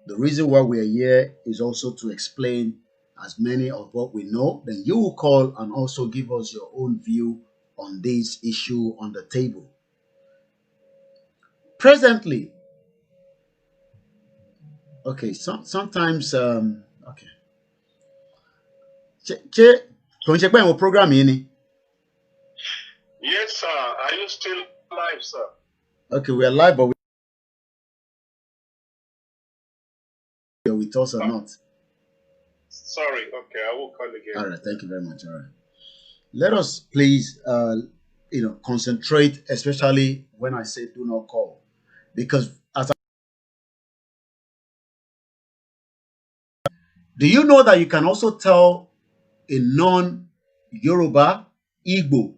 The reason why we are here is also to explain as many of what we know. Then you will call and also give us your own view on this issue on the table. Presently, okay, sometimes, okay. Program ini. Yes, sir. Are you still live, sir? Okay, we are live, but you're with us or not? Sorry. Okay, I will call again. All right. Thank you very much. All right. Let us please, concentrate, especially when I say do not call, because do you know that you can also tell a non-Yoruba, Igbo,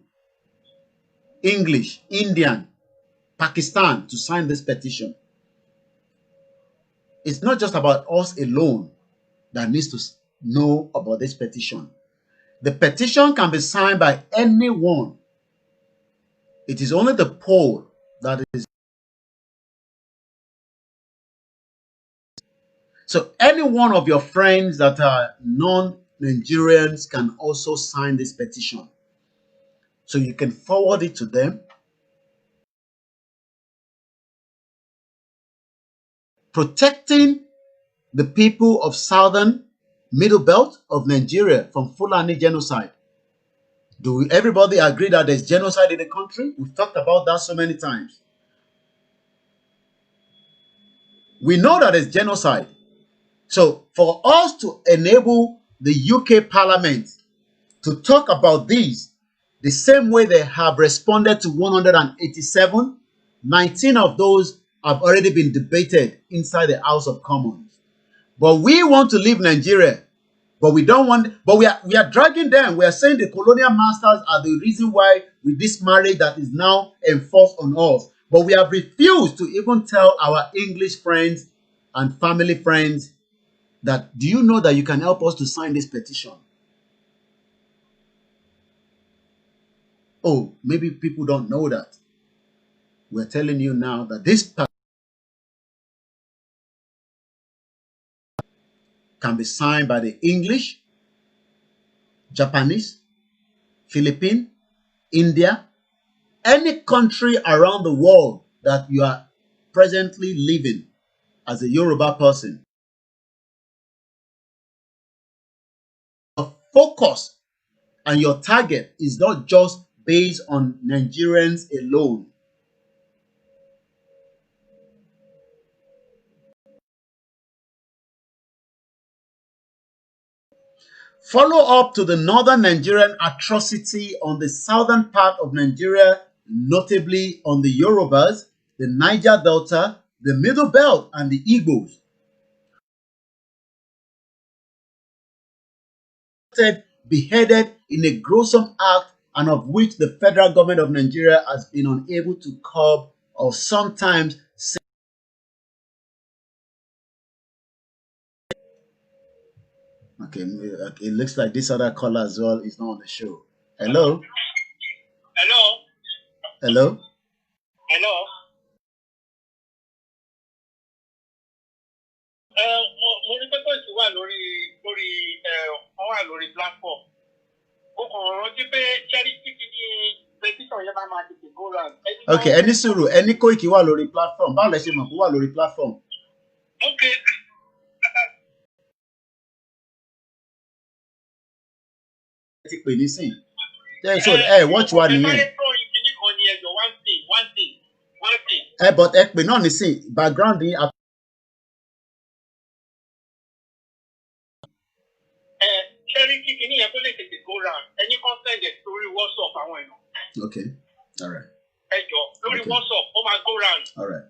English, Indian, Pakistan to sign this petition? It's not just about us alone that needs to know about this petition. The petition can be signed by anyone. It is only the poll that is. So any one of your friends that are non-Nigerians can also sign this petition. So you can forward it to them. Protecting the people of southern middle belt of Nigeria from Fulani genocide. Do everybody agree that there's genocide in the country? We've talked about that so many times. We know that there's genocide. So for us to enable the UK Parliament to talk about these the same way they have responded to 187, 19 of those have already been debated inside the House of Commons. But we want to leave Nigeria, but we don't want, but we are dragging them. We are saying the colonial masters are the reason why with this marriage that is now enforced on us. But we have refused to even tell our English friends and family friends that, do you know that you can help us to sign this petition? Oh, maybe people don't know that. We're telling you now that this can be signed by the English, Japanese, Philippine, India, any country around the world that you are presently living as a Yoruba person. Your focus and your target is not just based on Nigerians alone. Follow up to the northern Nigerian atrocity on the southern part of Nigeria, notably on the Yorubas, the Niger Delta, the Middle Belt, and the Igbos. Beheaded in a gruesome act and of which the federal government of Nigeria has been unable to curb or sometimes. Okay, it looks like this other caller as well is not on the show. Hello? Hello? Hello? Hello? Mo ní pẹ́pẹ́ tí wà lórí platform. Ó kàn rántí pé charity ní petition yẹn máa tètè go round. Okay, ẹni sùúrù, ẹni Koiki wà lórí platform. Báwo lẹ ṣe mọ̀ pé wà lórí platform? Okay. Ti pè nísìn. So watch wa nìyẹn. But ẹ pè náà nísìn background yìí. Okay, all right. Okay. All right.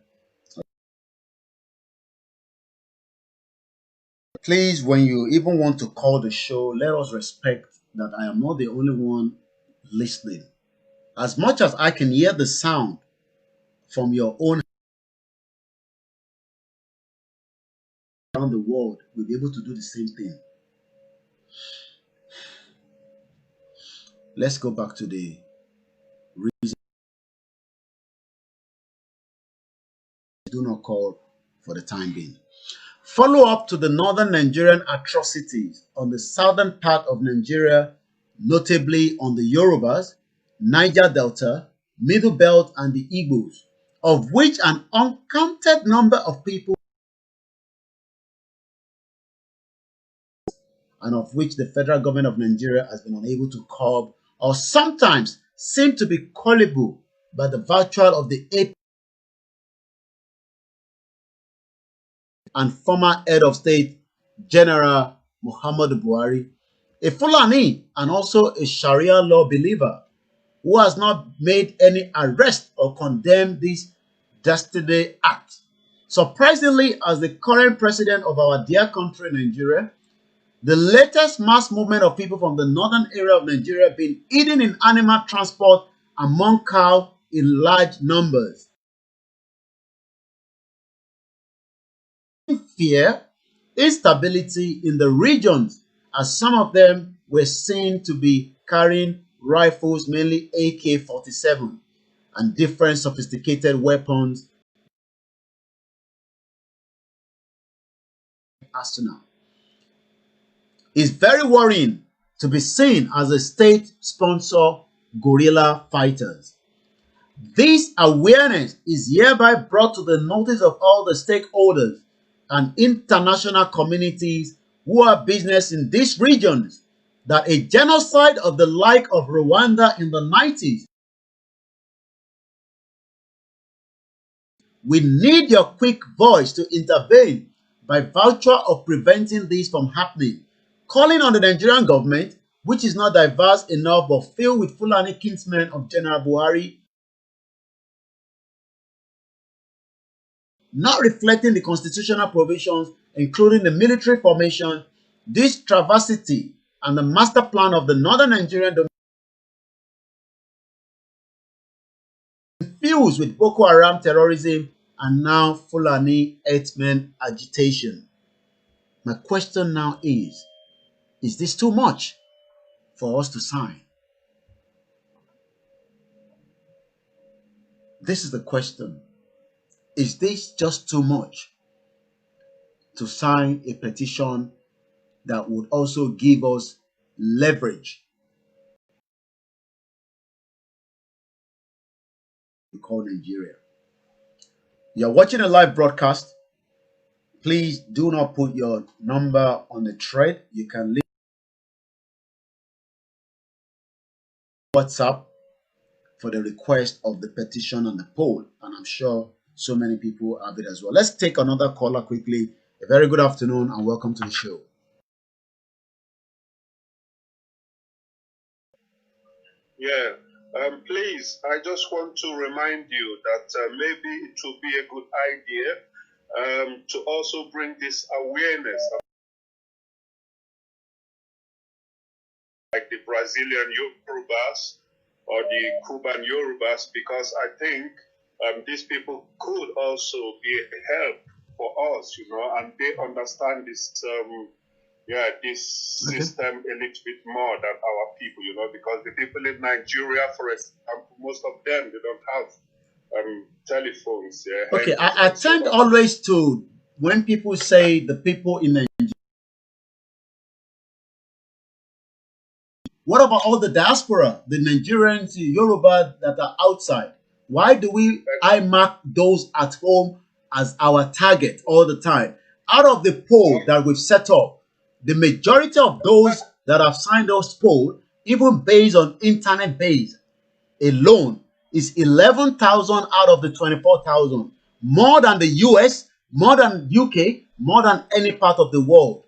Please, when you even want to call the show, let us respect that I am not the only one listening. As much as I can hear the sound from your own around the world, we'll be able to do the same thing. Let's go back to the reason. Do not call for the time being. follow-up to the northern Nigerian atrocities on the southern part of Nigeria, notably on the Yorubas, Niger Delta, Middle Belt, and the Igbos, of which an uncounted number of people and of which the federal government of Nigeria has been unable to curb or sometimes seem to be culpable by the virtue of the AP and former head of state, General Muhammadu Buhari, a Fulani and also a Sharia law believer who has not made any arrest or condemned this dastardly act. Surprisingly, as the current president of our dear country, Nigeria, the latest mass movement of people from the northern area of Nigeria being eaten in animal transport among cows in large numbers. Fear, instability in the regions, as some of them were seen to be carrying rifles, mainly AK-47, and different sophisticated weapons arsenal. It's very worrying to be seen as a state-sponsor guerrilla fighters. This awareness is hereby brought to the notice of all the stakeholders and international communities who have business in these regions that a genocide of the like of Rwanda in the 90s. We need your quick voice to intervene by virtue of preventing this from happening, calling on the Nigerian government, which is not diverse enough but filled with Fulani kinsmen of General Buhari, not reflecting the constitutional provisions, including the military formation, this travesty, and the master plan of the northern Nigerian domain, fused with Boko Haram terrorism and now Fulani herdsmen agitation. My question now is this too much for us to sign? This is the question. Is this just too much to sign a petition that would also give us leverage to call Nigeria? You're watching a live broadcast. Please do not put your number on the thread. You can leave WhatsApp for the request of the petition and the poll. And I'm sure so many people have it as well. Let's take another caller quickly. A very good afternoon and welcome to the show. Yeah, please, I just want to remind you that maybe it would be a good idea to also bring this awareness, like the Brazilian Yorubas or the Cuban Yorubas, because I think these people could also be a help for us, you know, and they understand this this system a little bit more than our people, you know, because the people in Nigeria, for example, most of them, they don't have telephones. Yeah, okay, I tend always to, when people say the people in Nigeria, what about all the diaspora, the Nigerians, the Yoruba that are outside? Why do I mark those at home as our target all the time? Out of the poll that we've set up, the majority of those that have signed those poll, even based on internet base alone, is 11,000 out of the 24,000. More than the US, more than UK, more than any part of the world.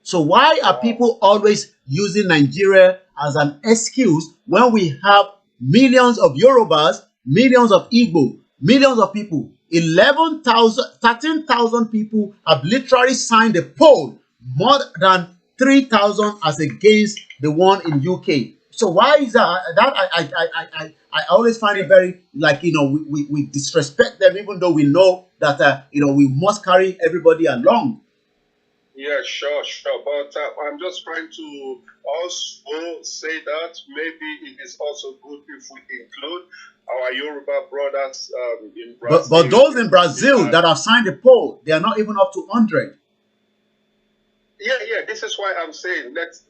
So why are people always using Nigeria as an excuse when we have millions of Yorubas, millions of Igbo, millions of people? 11,000, 13,000 people have literally signed a poll, more than 3,000 as against the one in UK. So why is that? I always find it very, like, you know, we disrespect them, even though we know that you know, we must carry everybody along. Yeah, sure. But I'm just trying to also say that maybe it is also good if we include our Yoruba brothers in Brazil. But those in Brazil that have signed the poll, they are not even up to 100. Yeah. This is why I'm saying let's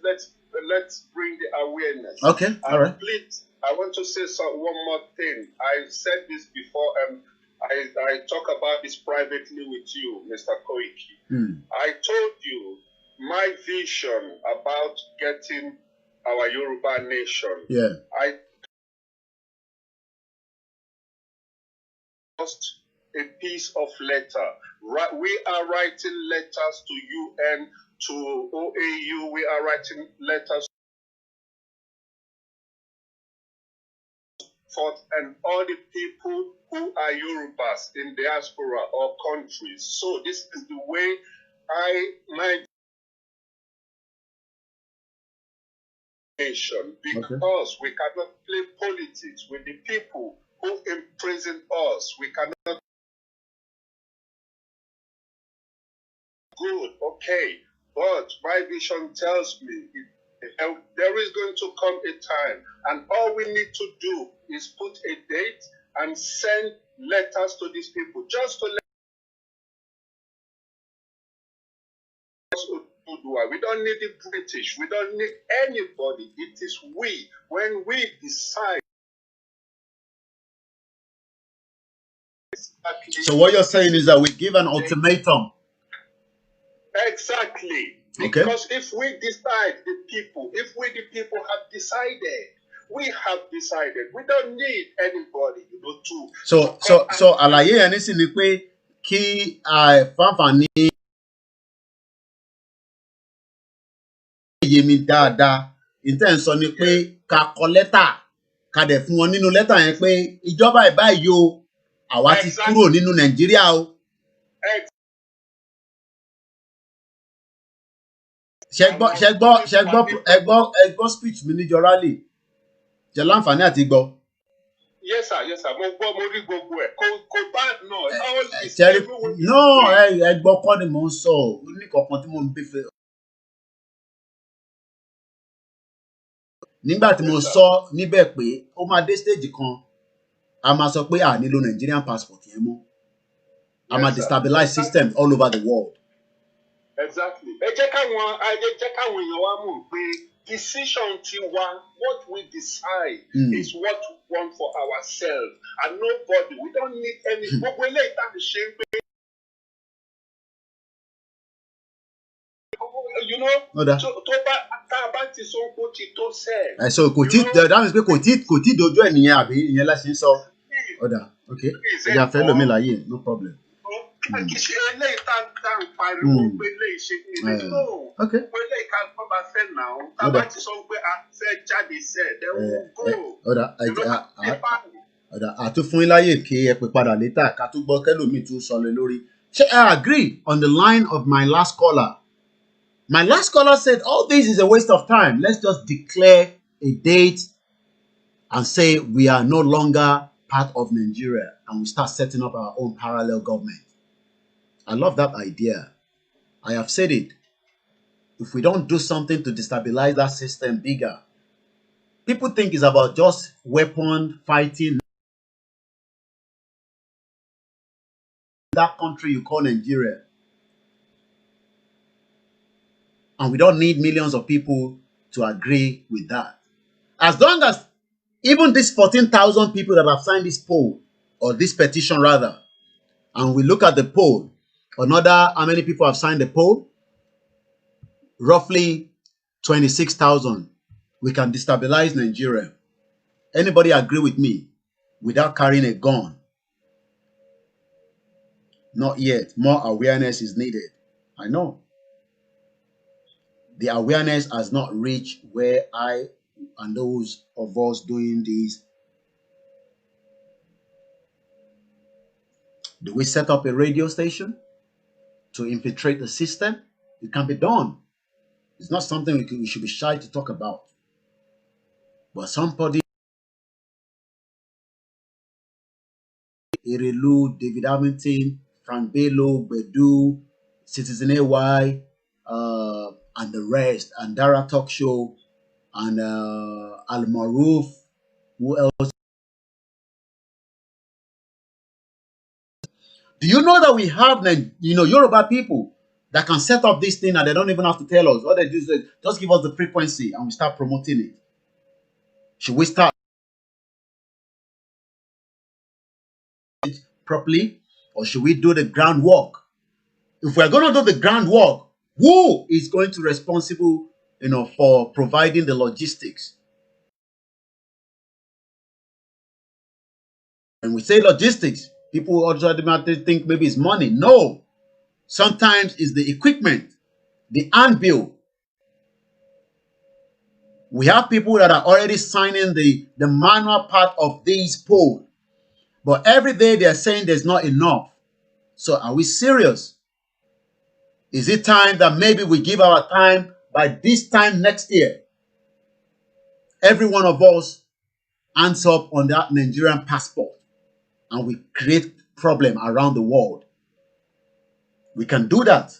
bring the awareness. Okay, all right. Please, I want to say one more thing. I said this before, and I talk about this privately with you, Mr. Koiki. I told you my vision about getting our Yoruba nation. Yeah. I lost a piece of letter. We are writing letters to UN, to OAU. We are writing letters forth, and all the people who are Yorubas in diaspora or countries. So this is the way my nation, because we cannot play politics with the people who imprison us. We cannot. Good, okay, but my vision tells me there is going to come a time, and all we need to do is put a date and send letters to these people, just to let us do. We don't need the British, we don't need anybody. It is we. When we decide. So what you're saying is that we give an ultimatum. Exactly. Okay. Because if we decide, if we the people have decided, we have decided. We don't need anybody, to. So àlàyé ẹni sì ni pé kí àìfàǹfààní yé mi dáadáa, ìtẹ́ ń sọ ni pé ká kọ lẹ́tà ká dẹ̀ fún wọn nínú lẹ́tà yẹn pé ìjọba ìbáyìí o àwa ti kúrò nínú Nàìjíríà o. Ṣé gbọ́ speech mi níjọ rally ṣe láǹfààní àti gbọ́. Yes sir. Mo gbọ́, mo rí gbogbo ẹ̀. Kò bad náà. No, ẹ gbọ́ kọ́ ni mò ń sọ ò ní kankan tí mò ń bí fẹ́. Nígbà tí mo sọ níbẹ̀ pé ó máa dé stage kan a máa sọ pé a nílò Nigerian passport yẹn mọ́. A máa destabilize systems all over the world. Exactly. Ẹ jẹ́ káwọn èèyàn wa mọ̀ pé decision tiwa, what we decide is what we want for ourselves, and nobody. We don't need any. Gbogbo eléyìí tá a fi ṣe ń pé. You know, tó bá ti sọ kó ti tó sẹ́ẹ̀. So kò tí that means pé kò tí dojú ẹ̀ nìyẹn àbí ìyẹn láti ń sọ. Ọ̀dà okay ẹ̀yà fẹ́ lómi láyé no problem. Ṣé eléyìí tá ń pariwo pé eléyìí ṣe kí ni no. Pé eléyìí ká gbọ́ bá fẹ́ nà ó. Tá a bá ti sọ pé a fẹ́ jáde sẹ́ẹ̀ then we go. Ọ̀dà àtúnfún láyè kí ẹ pè padà létà ká tún gbọ́ kẹ́lòmíì tún sọ lé lórí. Ṣé I agree on the line of my last caller. My last caller said all this is a waste of time. Let's just declare a date and say we are no longer part of Nigeria and we start setting up our own parallel government. I love that idea. I have said it. If we don't do something to destabilize that system bigger, people think it's about just weapon fighting. That country you call Nigeria. And we don't need millions of people to agree with that. As long as even these 14,000 people that have signed this poll, or this petition rather, and we look at the poll, another, how many people have signed the poll? Roughly 26,000. We can destabilize Nigeria. Anybody agree with me? Without carrying a gun? Not yet. More awareness is needed. I know. The awareness has not reached where I and those of us doing this. Do we set up a radio station to infiltrate the system? It can be done. It's not something we should be shy to talk about. But somebody, Erelu, David Hamilton, Frank Bello, Bedu, Citizen AY, and the rest, and Dara Talk Show, and Al Maroof, who else? Do you know that we have, Yoruba people that can set up this thing and they don't even have to tell us. All they do is just give us the frequency and we start promoting it. Should we start properly or should we do the groundwork? If we're going to do the groundwork, who is going to be responsible, for providing the logistics? When we say logistics, people automatically think maybe it's money. No. Sometimes it's the equipment, the anvil. We have people that are already signing the manual part of these polls. But every day they are saying there's not enough. So are we serious? Is it time that maybe we give our time by this time next year? Every one of us hands up on that Nigerian passport and we create problem around the world. We can do that.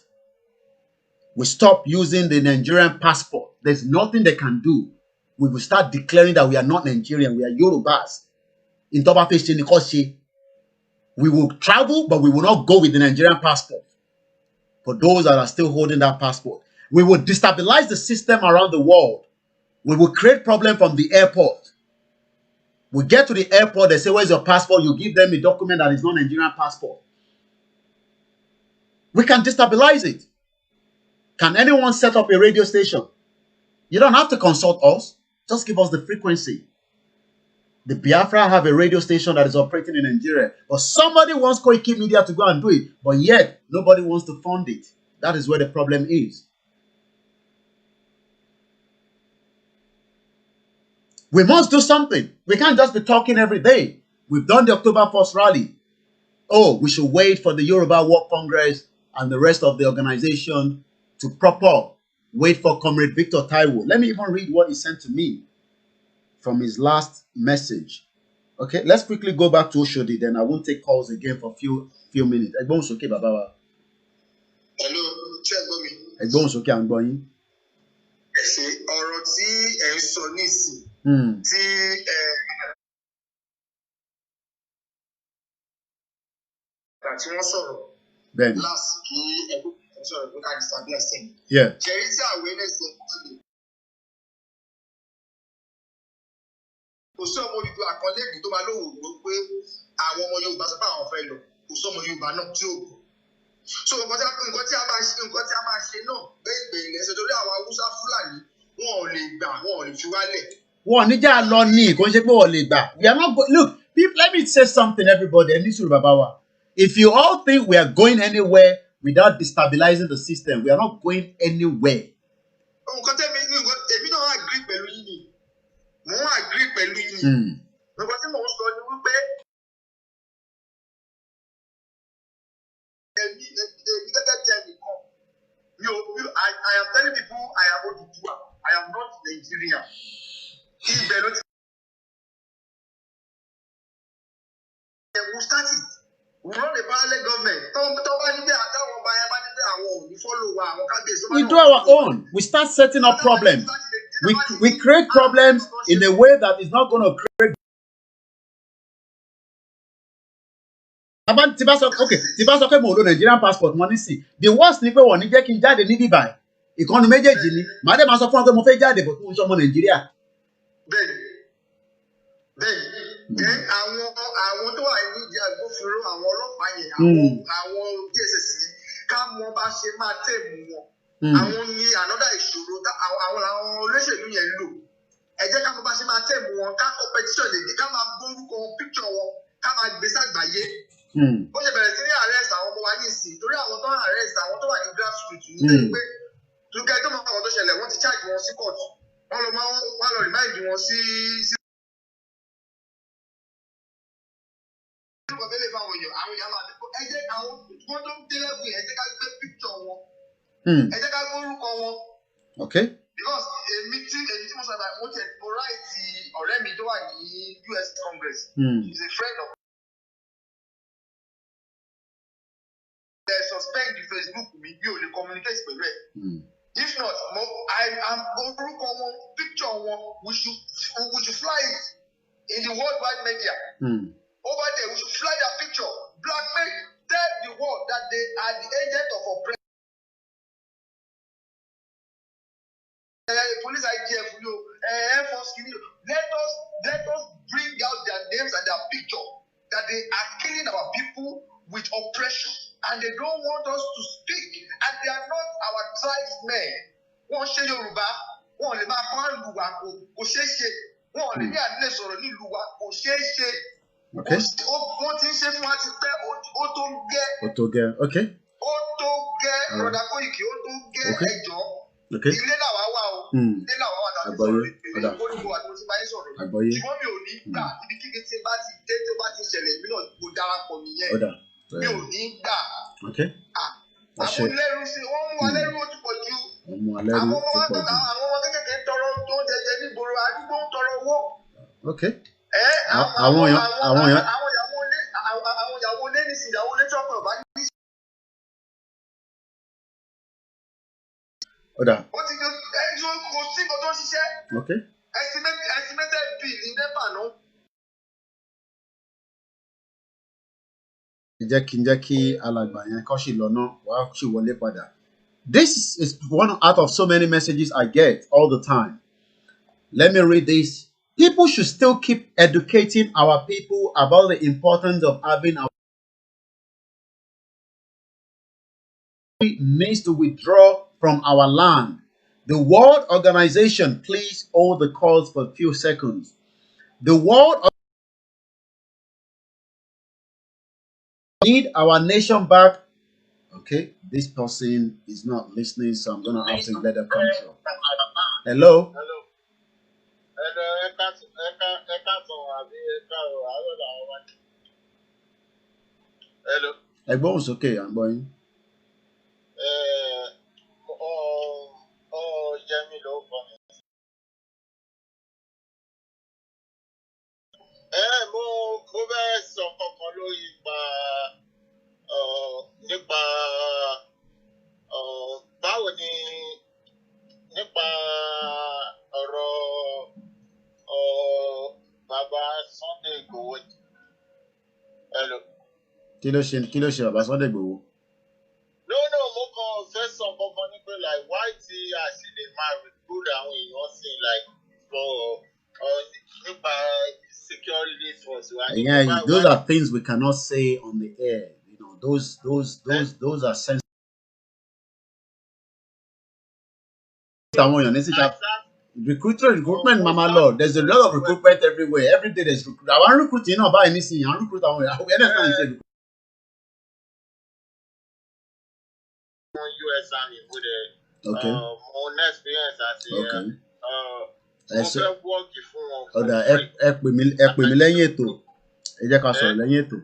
We stop using the Nigerian passport. There's nothing they can do. We will start declaring that we are not Nigerian, we are Yorubas. In we will travel, but we will not go with the Nigerian passport. For those that are still holding that passport, we will destabilize the system around the world. We will create problem from the airport. We get to the airport, they say, where's your passport? You give them a document that is not Nigerian passport. We can destabilize it. Can anyone set up a radio station? You don't have to consult us. Just give us the frequency. The Biafra have a radio station that is operating in Nigeria. But somebody wants Koiki Media to go and do it. But yet, nobody wants to fund it. That is where the problem is. We must do something. We can't just be talking every day. We've done the October 1st rally. Oh, we should wait for the Yoruba World Congress and the rest of the organization to prop up. Wait for Comrade Victor Taiwo. Let me even read what he sent to me from his last message. Okay, let's quickly go back to Oshodi, then I won't take calls again for a few minutes. Ẹ̀gbọ́n sókè bàbá wa. Hello, Chegbo mi. Ẹ̀gbọ́n sókè à ń gbọ́ yín. Ṣé ọ̀rọ̀ tí ẹ ń sọ nísìn tí tí wọ́n sọ̀rọ̀ last kí ẹgbẹ́ sọ̀rọ̀ ló ká disability. Ṣẹ̀rí tí awareness ẹ̀ kọ́ lè. Kò sí ọmọ Yorùbá àkọlẹ́ẹ̀dì tó máa lóhùn ló pé àwọn ọmọ Yorùbá sọ pé àwọn fẹ́ lọ. Kò sí ọmọ Yorùbá náà tí ò gbọ́. So nǹkan tí a máa ṣe náà bẹ́ẹ̀ lẹ́sẹ̀ torí àwọn Haúsá Fúlàní wọn ò lè gbà wọn ò lè fi wálẹ̀. Wọ́n níjà lọ ní kò ń ṣe pé wọ́n lè gbà. We are not look, people, let me say something, everybody. Ẹni sùúrù bàbá wa. If you all think we are going anywhere without destabilizing the system, we are not going anywhere. Nǹkan èmi náà agree pẹ̀lú yín ni. Mo agree pẹ̀lú yín ni. Nǹkan tí mò ń sọ ni wípé I am telling people I am Odùduwà. I am not Nigerian. We start it. We run a parallel government. We do our own. We start setting up problems. We create problems in a way that is not going to create. Okay, Nigerian passport money see. The worst ni pé wọ́n ní jẹ́ kí n jáde ní bíbá. Ìkànnì méjèèjì ni. Màá dé máa sọ fún wọn pé mo fẹ́ jáde bọ̀ fún ọmọ Nàìjíríà. Bẹ́ẹ̀ni, àwọn tó wà ní ìdí agbófinró, àwọn ọlọ́pàá yẹn, àwọn DSS yẹn, ká mọ bá ṣe máa tẹ̀mù wọn. Àwọn ní another ìṣòro, àwọn olóṣèlú yẹn lò. Ẹ jẹ́ ká mọ bá ṣe máa tẹ̀mù wọn, ká competition lè dé, ká máa gbórúkọ picture wọn, ká máa gbé sàgbáyé. Ó ṣe bẹ̀rẹ̀ sí ní arrest àwọn ọmọ wa ní ìsìn torí àwọn tó ń arrest àwọn tó wà ní grassroots nítorí pé lùkẹ́ tó mọ àwọn tó ṣẹlẹ̀ wọ́n ti charge wọn sí court wọ́n lọ remind wọn sí. Àwọn èèyàn máa ẹ jẹ́ àwọn wọ́n tó ń délẹ́gùn yẹn ẹ jẹ́ ká gbé picture wọn ẹ jẹ́ ká gbórúkọ wọn. Because èmi tí mo sọ mo tẹ̀ mo ráìtì ọ̀rẹ́ mi tó wà ní US Congress he is a friend of. Suspend the Facebook mi bí o lè communicate pẹ̀lú ẹ̀. If not, I'm orúkọ wọn picture wọn we should fly it in the worldwide media. Over there we should fly their picture blackmail tell the world that they are the agent of oppression. police IGF, Air Force, let us bring out their names and their picture that they are killing our people with oppression, and they don't want us to speak, and they are not our tribesmen. Wọ́n ṣe Yorùbá, wọ́n lè máa kọ́ ìlú wa kò ṣeé ṣe, wọ́n lè ní àdínlẹ̀ sọ̀rọ̀ nílùú wa kò ṣeé ṣe. Wọ́n ti ń ṣe fún wa ti pẹ́, ó tó gẹ́. Ó tó gẹ́, okay. Ó tó gẹ́, Brother Koiki, ó tó gẹ́ ẹjọ́. Ilé làwa wà o, ilé làwa wà tàbí sọ̀rọ̀ ìpínlẹ̀ Olúwo àti Mọ́sí Báyé sọ̀rọ̀. Ṣùgbọ́n mi ò ní gbà ibi kíkí tí bá ti dé tó bá ti ṣẹlẹ̀ èmi náà mo darapọ̀ nìyẹn. Mi ò ní gbà. Àwọn lẹ́rú sí wọ́n mú wa lẹ́rú ó ti pọ̀ ju. Àwọn ọmọ wa tọ́ta àwọn ọmọ kékeré tọrọ tó ń jẹjẹ nígboro àdúgbò ń tọrọ owó. Àwọn ìyàwó ilé ní sin ìyàwó ilé tí ọkọ ọba ní. Ó ti yọ ẹjọ́ kò sí nǹkan tó ń ṣiṣẹ́. Estimated bill ní NEPA náà. Jẹ́ kí alàgbà yẹn kọ́ sí lọ́nà wàá sì wọlé padà. This is one out of so many messages I get all the time. Let me read this. People should still keep educating our people about the importance of having our needs to withdraw from our land. The World Organization, please hold the calls for a few seconds. The World need our nation back. Okay, this person is not listening, so I'm gonna have to let them come through. Hello. Hello. Everyone's okay, I'm going. Mo fẹ́ sọ kankan lórí nípa báwo ni nípa ọ̀rọ̀ bàbá Sunday Igboho. Hello. Kí ló ṣe bàbá Sunday Igboho? No, mo kàn fẹ́ sọ kankan ní pé like why tí a sì lè máa recruit àwọn èèyàn sí like for nípa security force. Yeah, those are things we cannot say on the air. You know, those are sensitive. Recruitment, Mama Lord. There's a lot of recruitment everywhere. Every day there's recruitment. I want recruit, buy anything. I recruit. US Army with okay. More experience as a okay. Pè mí lẹ́yìn ètò. Ẹ jẹ́ ká sọ̀rọ̀ lẹ́yìn ètò.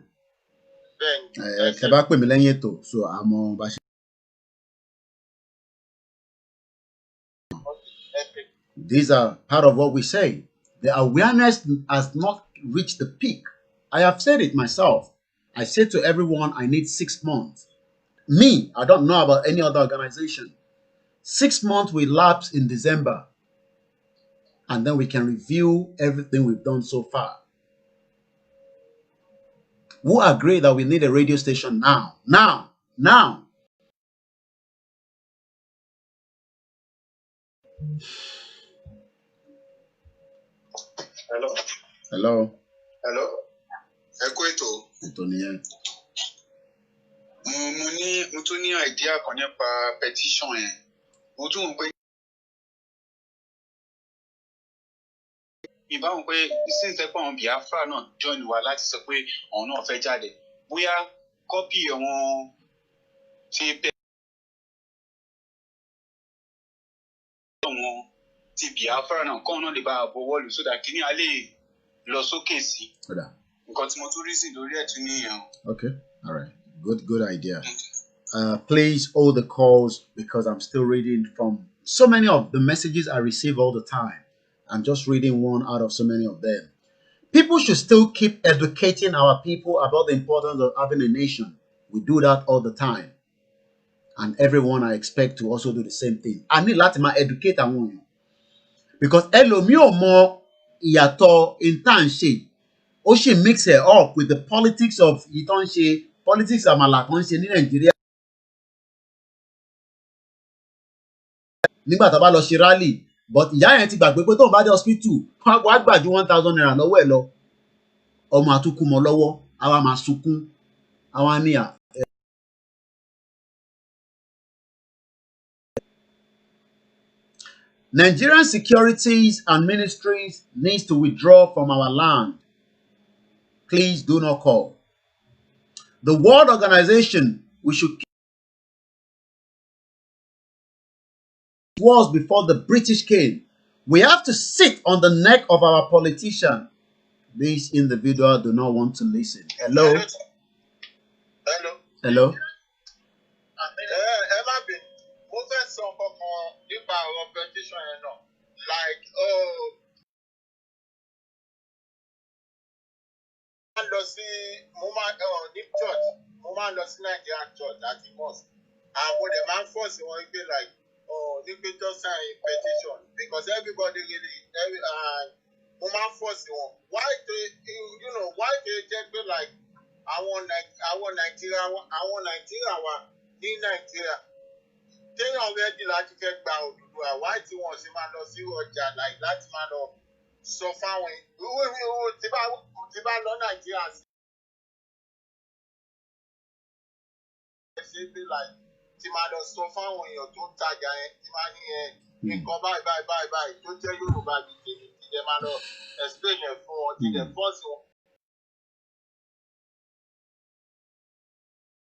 Ẹ bá pè mí lẹ́yìn ètò, so àmọ́ bá ṣe. These are part of what we say. The awareness has not reached the peak. I have said it myself. I say to everyone, I need 6 months. Me, I don't know about any other organization. 6 months will lapse in December. And then we can review everything we've done so far. Who agree that we need a radio station now? Now. Hello. Ẹ kú ètò. Ètò nìyẹn. Mo tún ní idea kan nípa petition yẹn. Mo tún mọ̀ pé ìbáwọn pé since ẹ pé àwọn Biafra náà join wa láti sọ pé àwọn náà fẹ́ jáde. Bóyá kọ́pì àwọn ti àwọn ti Biafra náà kọ́ náà lè bá a bọ̀wọ́ lù sódà kí ní a lè lọ sókè sí. Nǹkan tí mo tún rí sí lórí ẹ̀ tún nìyẹn. Okay, all right, good idea. Please hold the calls because I'm still reading from so many of the messages I receive all the time. I'm just reading one out of so many of them. People should still keep educating our people about the importance of having a nation. We do that all the time. And everyone I expect to also do the same thing. I need to educate àwọn. Because ẹlòmíì ò mọ ìyàtọ̀ ìtàn ṣe. Ó ṣì mix it up with the politics of ìtàn ṣe, politics àmàlà kan ṣe ní Nàìjíríà. Nígbà tá a bá lọ ṣe rally, but ìyá yẹn ti gbàgbé pé tóun bá dé hospital wá gbà ju 1,000 naira lọ́wọ́ ẹ̀ lọ ọmọ àtúkù mọ́ lọ́wọ́ àwa máa sunkún àwa ní à. Nigerian securities and ministries needs to withdraw from our land. Please do not call. The World Organization, we should keep wars before the British came. We have to sit on the neck of our politician. This individual do not want to listen. Hello? Hello. Hello? Petition, like, Nigerian church at the mosque. And what the man force you want to be like, just sign petition because everybody really, woman force you want. Why they just be like, I want Nigeria, in Nigeria. They already like to get down. Why do you want to see Roger like that man of so far when Nigeria like Timado so far when you're too tired, Timani, bye. Don't tell you about the man of explain for the first one.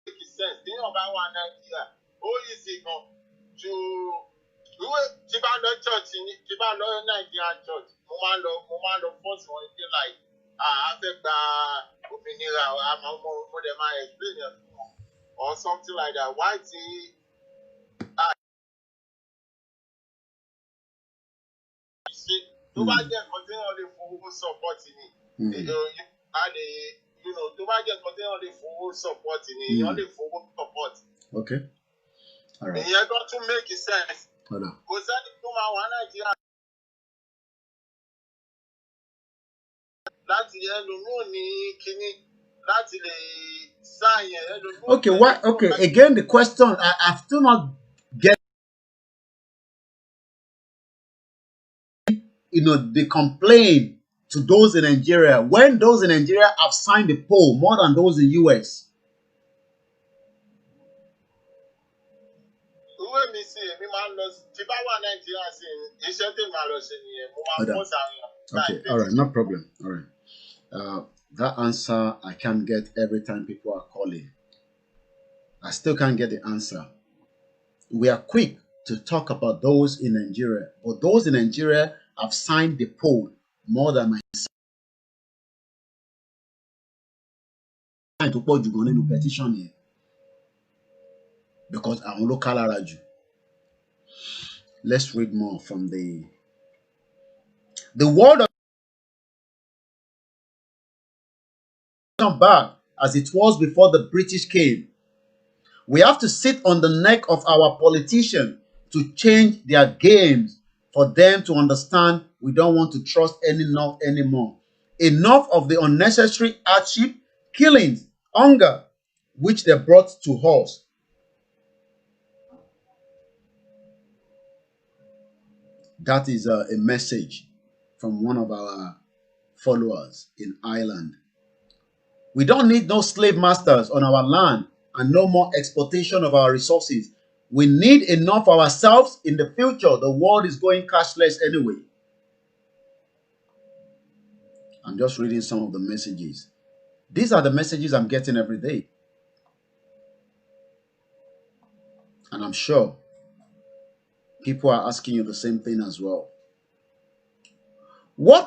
Make sense. Think about one Nigeria. Oh, is it go to Timado church in Timado Nigerian church? Momalo first one is like after the Ominira, I'm more than my experience. Or something like that. Why tó bá jẹ́ nǹkan tí wọ́n lè fowó support ni tó bá jẹ́ nǹkan tí wọ́n lè fowó support ni wọ́n lè fowó support. Okay. All right. Ìyẹn tó tún make sense. Kò sẹ́ni tó máa wà Nàìjíríà láti ẹlòmíràn ní kíní láti lè sáyẹn ẹlòmíràn. Okay, why? Okay, again the question I still not get. They complain to those in Nigeria when those in Nigeria have signed the poll more than those in US. Okay, all right, no problem. All right. That answer I can't get every time people are calling. I still can't get the answer. We are quick to talk about those in Nigeria, but those in Nigeria have signed the poll more than myself. To put you in the petition here because I'm local araju. Let's read more from the world of not back as it was before the British came. We have to sit on the neck of our politicians to change their games for them to understand we don't want to trust enough anymore. Enough of the unnecessary hardship, killings, hunger, which they brought to us. That is a message from one of our followers in Ireland. We don't need no slave masters on our land and no more exploitation of our resources. We need enough for ourselves in the future. The world is going cashless anyway. I'm just reading some of the messages. These are the messages I'm getting every day. And I'm sure people are asking you the same thing as well. What?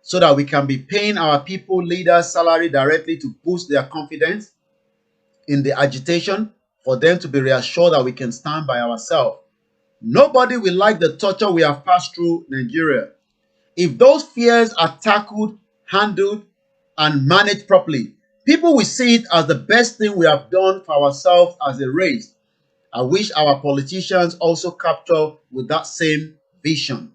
So that we can be paying our people leaders salary directly to boost their confidence in the agitation for them to be reassured that we can stand by ourselves. Nobody will like the torture we have passed through Nigeria. If those fears are tackled, handled, and managed properly, people will see it as the best thing we have done for ourselves as a race. I wish our politicians also capture with that same vision.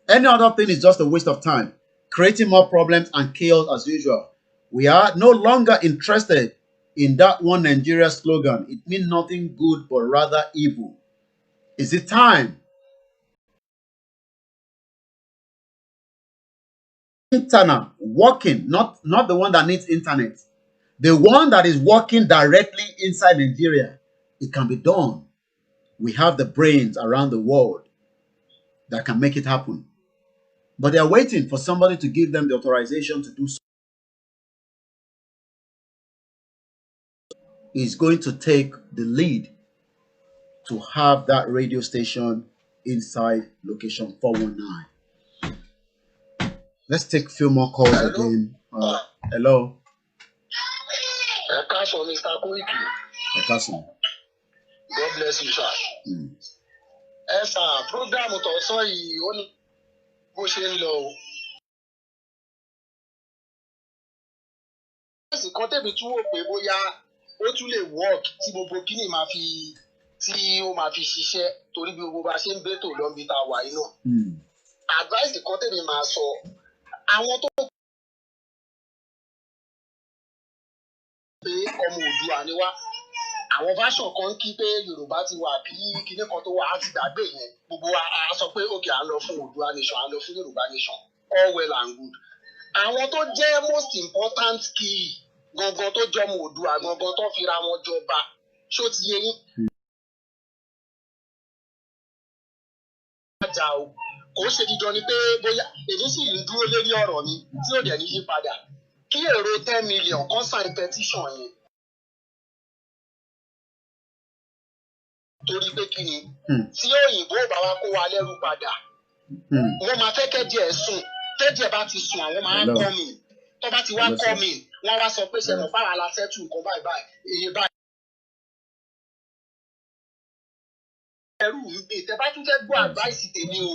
Any other thing is just a waste of time, creating more problems and chaos as usual. We are no longer interested in that one Nigeria slogan. It means nothing good, but rather evil. Is it time? Internet working, not the one that needs internet. The one that is working directly inside Nigeria. It can be done. We have the brains around the world that can make it happen. But they are waiting for somebody to give them the authorization to do so. Is going to take the lead to have that radio station inside location 419. Let's take a few more calls again. Hello. Mr. Koiki. God bless you, sir. Program tó sọ yìí ó ní bó ṣe ń lọ o. Ẹ̀sìn kan tẹ̀mí tún wò pé bóyá ó tún lè work tí gbogbo kíní máa fi ṣiṣẹ́ torí bí gbogbo bá ṣe ń bẹ́tò lọ́nbi tá a wà yìí náà. Advice kan tẹ̀mí máa sọ àwọn tó pé ọmọ Oòduà ni wá àwọn version kan kí pé Yorùbá ti wà kí kíní kan tó wà á ti gbàgbé yẹn gbogbo a sọ pé òkè à ń lọ fún Oòduà nation à ń lọ fún Yorùbá nation all well and good. Àwọn tó jẹ́ most important key gangan tó jọmọ Oòduà gangan tó fira wọn jọba ṣó ti yé yín. Kò ṣe dídán ni pé bóyá èmi sì ń dúró lórí ọ̀rọ̀ mi tí ò dẹ̀ ní yí padà kí èrò 10 million kan sign petition yẹn. Torí pé kí ni tí òyìnbó bá wá kó wa lẹ́rú padà wọ́n máa fẹ́ kẹ́jẹ́ sùn kẹ́jẹ́ bá ti sùn àwọn máa ń kọ́ mi tó bá ti wá kọ́ mi wọ́n wá sọ pé ṣe mọ̀ báwa la fẹ́ tún nǹkan báyìí èyí báyìí. Ẹrú mi tẹ bá tún fẹ́ gbọ́ advice tèmi o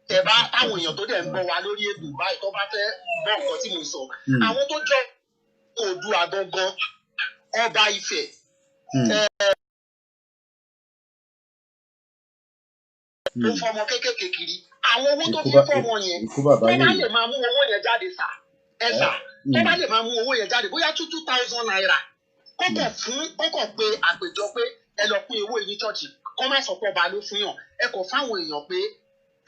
tẹ bá táwọn èèyàn tó dẹ̀ ń gbọ́ wa lórí ètò báyìí tó bá fẹ́ gbọ́ nǹkan tí mo sọ àwọn tó jọ Oòduà gangan Ọba Ifẹ̀ tó fọmọ kéékèèké kiri àwọn owó tó fi fọmọ yẹn tó bá lè máa mú owó yẹn jáde tó bá lè máa mú owó yẹn jáde bóyá 2,000 naira kọ́kọ́ pé àpèjọ pé ẹ lọ pín owó yìí chọ́ọ̀chì kọ́ má sọ pé ọba ló fún yàn ẹ kò fáwọn èèyàn pé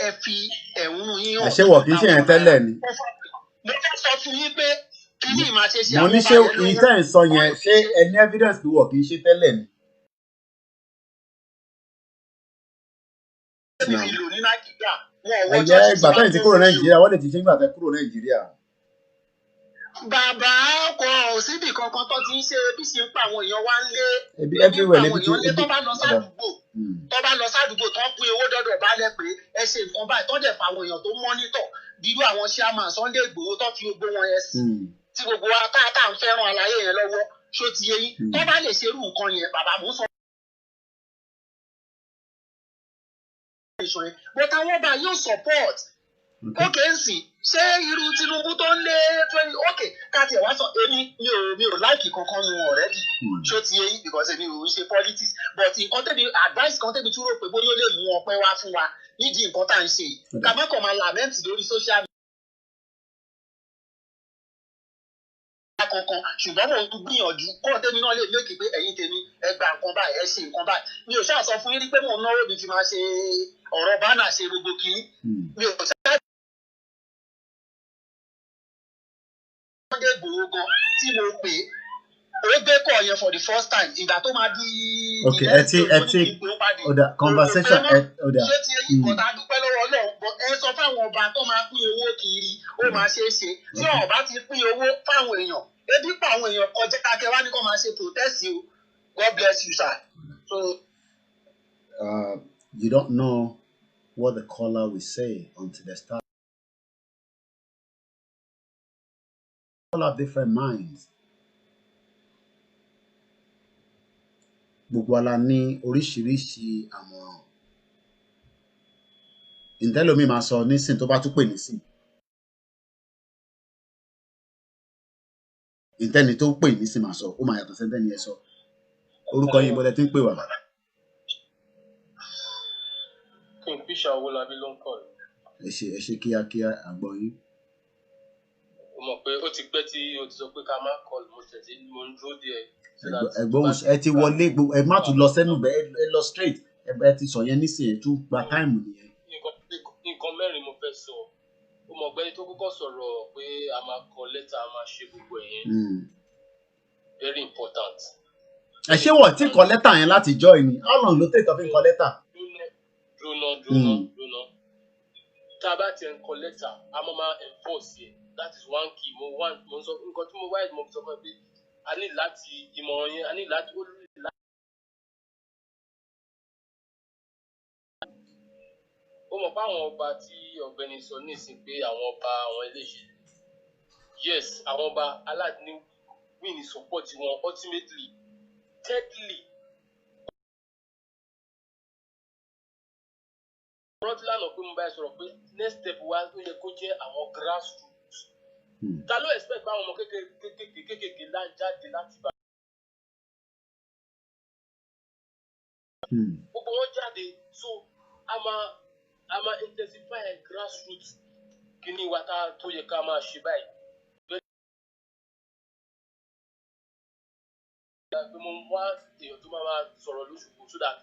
ẹ fi ẹ̀hónú yín hàn. àṣẹ wọ̀ kì í ṣe yẹn tẹ́lẹ̀ ni. mo fẹ́ sọ fún yín pé kí ni ìmáa ṣe mo ní ṣé ìtẹ́ ẹ̀ sọ yẹn ṣé ẹ ní evidence tó wọ̀ kì í ṣe tẹ́lẹ̀ ni. ẹ̀yẹ ìgbà tẹ́yìn ti kúrò Nàìjíríà wọ́n lè ti ṣe nígbà tẹ́ kúrò Nàìjíríà. Bàbá ọkọ̀ òsíbì kankan tó ti ń ṣe bí ṣe ń pa àwọn èèyàn wá ń lé everywhere níbi tí tó bá lọ sádùúgbò tó pín owó dọ́dọ̀ balẹ̀ pé ẹ ṣe nǹkan báyìí tó dẹ̀ fa àwọn èèyàn tó mọ́nítọ̀ bírú àwọn chairman Sunday Igboho tó fi gbogbo wọn yẹn sí tí gbogbo wa káàtà ń fẹ́ràn àlàyé yẹn lọ́wọ́ ṣó ti yé yín tó bá lè ṣerú nǹkan yẹn bàbá mò ń sọ. But àwọn ọba yóò support ókè ń sìn ṣé irú Tinubu tó ń lé 20 ókè káàtì ẹ̀ wá sọ èmi mi ò láìkì kankan nu already ṣó ti yé yín because èmi ò ń ṣe politics but nǹkan tẹ̀bi advice kan tẹ̀bi tún rò pé bóyá ó lè mú ọpẹ́ wá fún wa nídìí nǹkan tá à ń ṣe kàmákọ̀ máa lament lórí social media. Kankan ṣùgbọ́n mo ń gbìyànjú kọ́ tèmi náà lè lékè pé ẹ̀yin tèmi ẹ gba nǹkan báyìí ẹ ṣe nǹkan báyìí mi ò ṣáà sọ fún yín rí pé mò ń náwó mi fi máa ṣe ọ̀rọ̀ bánà ṣe gbogbo kìíní mi ò ṣáà Sunday Igboho gan tí mo pè ó gbé kọ́ yẹn for the first time ìgbà tó máa di ẹ ti ọ̀dà conversation ọ̀dà. ṣé ti ẹ̀yin bọ̀dá dúpẹ́ lọ́wọ́ Ọlọ́run ẹ sọ fáwọn ọba tó máa pín owó kiri ó máa ṣeé ṣe tí ọba ti pín owó fáwọn èèyàn ebi pa àwọn èèyàn kọjá káàkiri wá ní kó máa ṣe protest o God bless you sir. So, you don't know what the caller will say until they start. All have different minds. Gbogbo ala ní oríṣiríṣi àmọ̀ràn. Ìtẹ́lómi máa sọ nísìn tó bá tún pè nísìn. Ìtẹ́ni tó pè nísìn máa sọ ó máa yàtọ̀ sẹ́ńtẹ́ni ẹ sọ. Orúkọ yín bọ́lẹ̀ tí ń pè wá. Kingfisher Owólabí ló ń kọ́ ẹ. Ẹ ṣe kíákíá àgbọ̀ yín. mọ̀ pé ó ti pẹ́ tí o ti sọ pé ká má call mo tẹ̀sí mo ń dúró díẹ̀. ẹ̀gbọ́n ẹ ti wọlé ẹ má tún lọ sẹ́nu bẹ́ẹ̀ ẹ lọ straight ẹ ti sọ yẹn nísìnyí ẹ tún gba táìmù nìyẹn. nǹkan mẹ́rin mo fẹ́ sọ ó mọ̀ ọ̀gbẹ́ni tó kọ́kọ́ sọ̀rọ̀ pé a máa kọ lẹ́tà a máa ṣe gbogbo ẹ̀yẹn very important. ẹ ṣé wọ́n ti kọ lẹ́tà yẹn láti join ni how long ló tètè fi kọ lẹ́tà. dúnà tá a bá ti ń kọ lẹ́tà a máa enforce yẹ that is one key mo sọ nǹkan tí mo wáyé mo sọ fún ẹ pé a ní láti ìmọ̀ràn yẹn a ní láti ó lè láti. ó mọ̀ pé àwọn ọba tí ọ̀gbẹ́ni sọ nísìnyí pé àwọn ọba àwọn iléeṣẹ́ yes àwọn ọba aládìní win support wọn ultimately thirdly rántí lánàá pé mo bá sọ̀rọ̀ pé next step wa ó yẹ kó jẹ́ àwọn grassroots ta ló expect pé àwọn ọmọ kékeré lá jáde láti bá gbogbo wọn jáde so a máa intensify grassroots kíní wa tó yẹ ká máa ṣe báyìí. pé mo wá èèyàn tó máa sọ̀rọ̀ lóṣùkú so that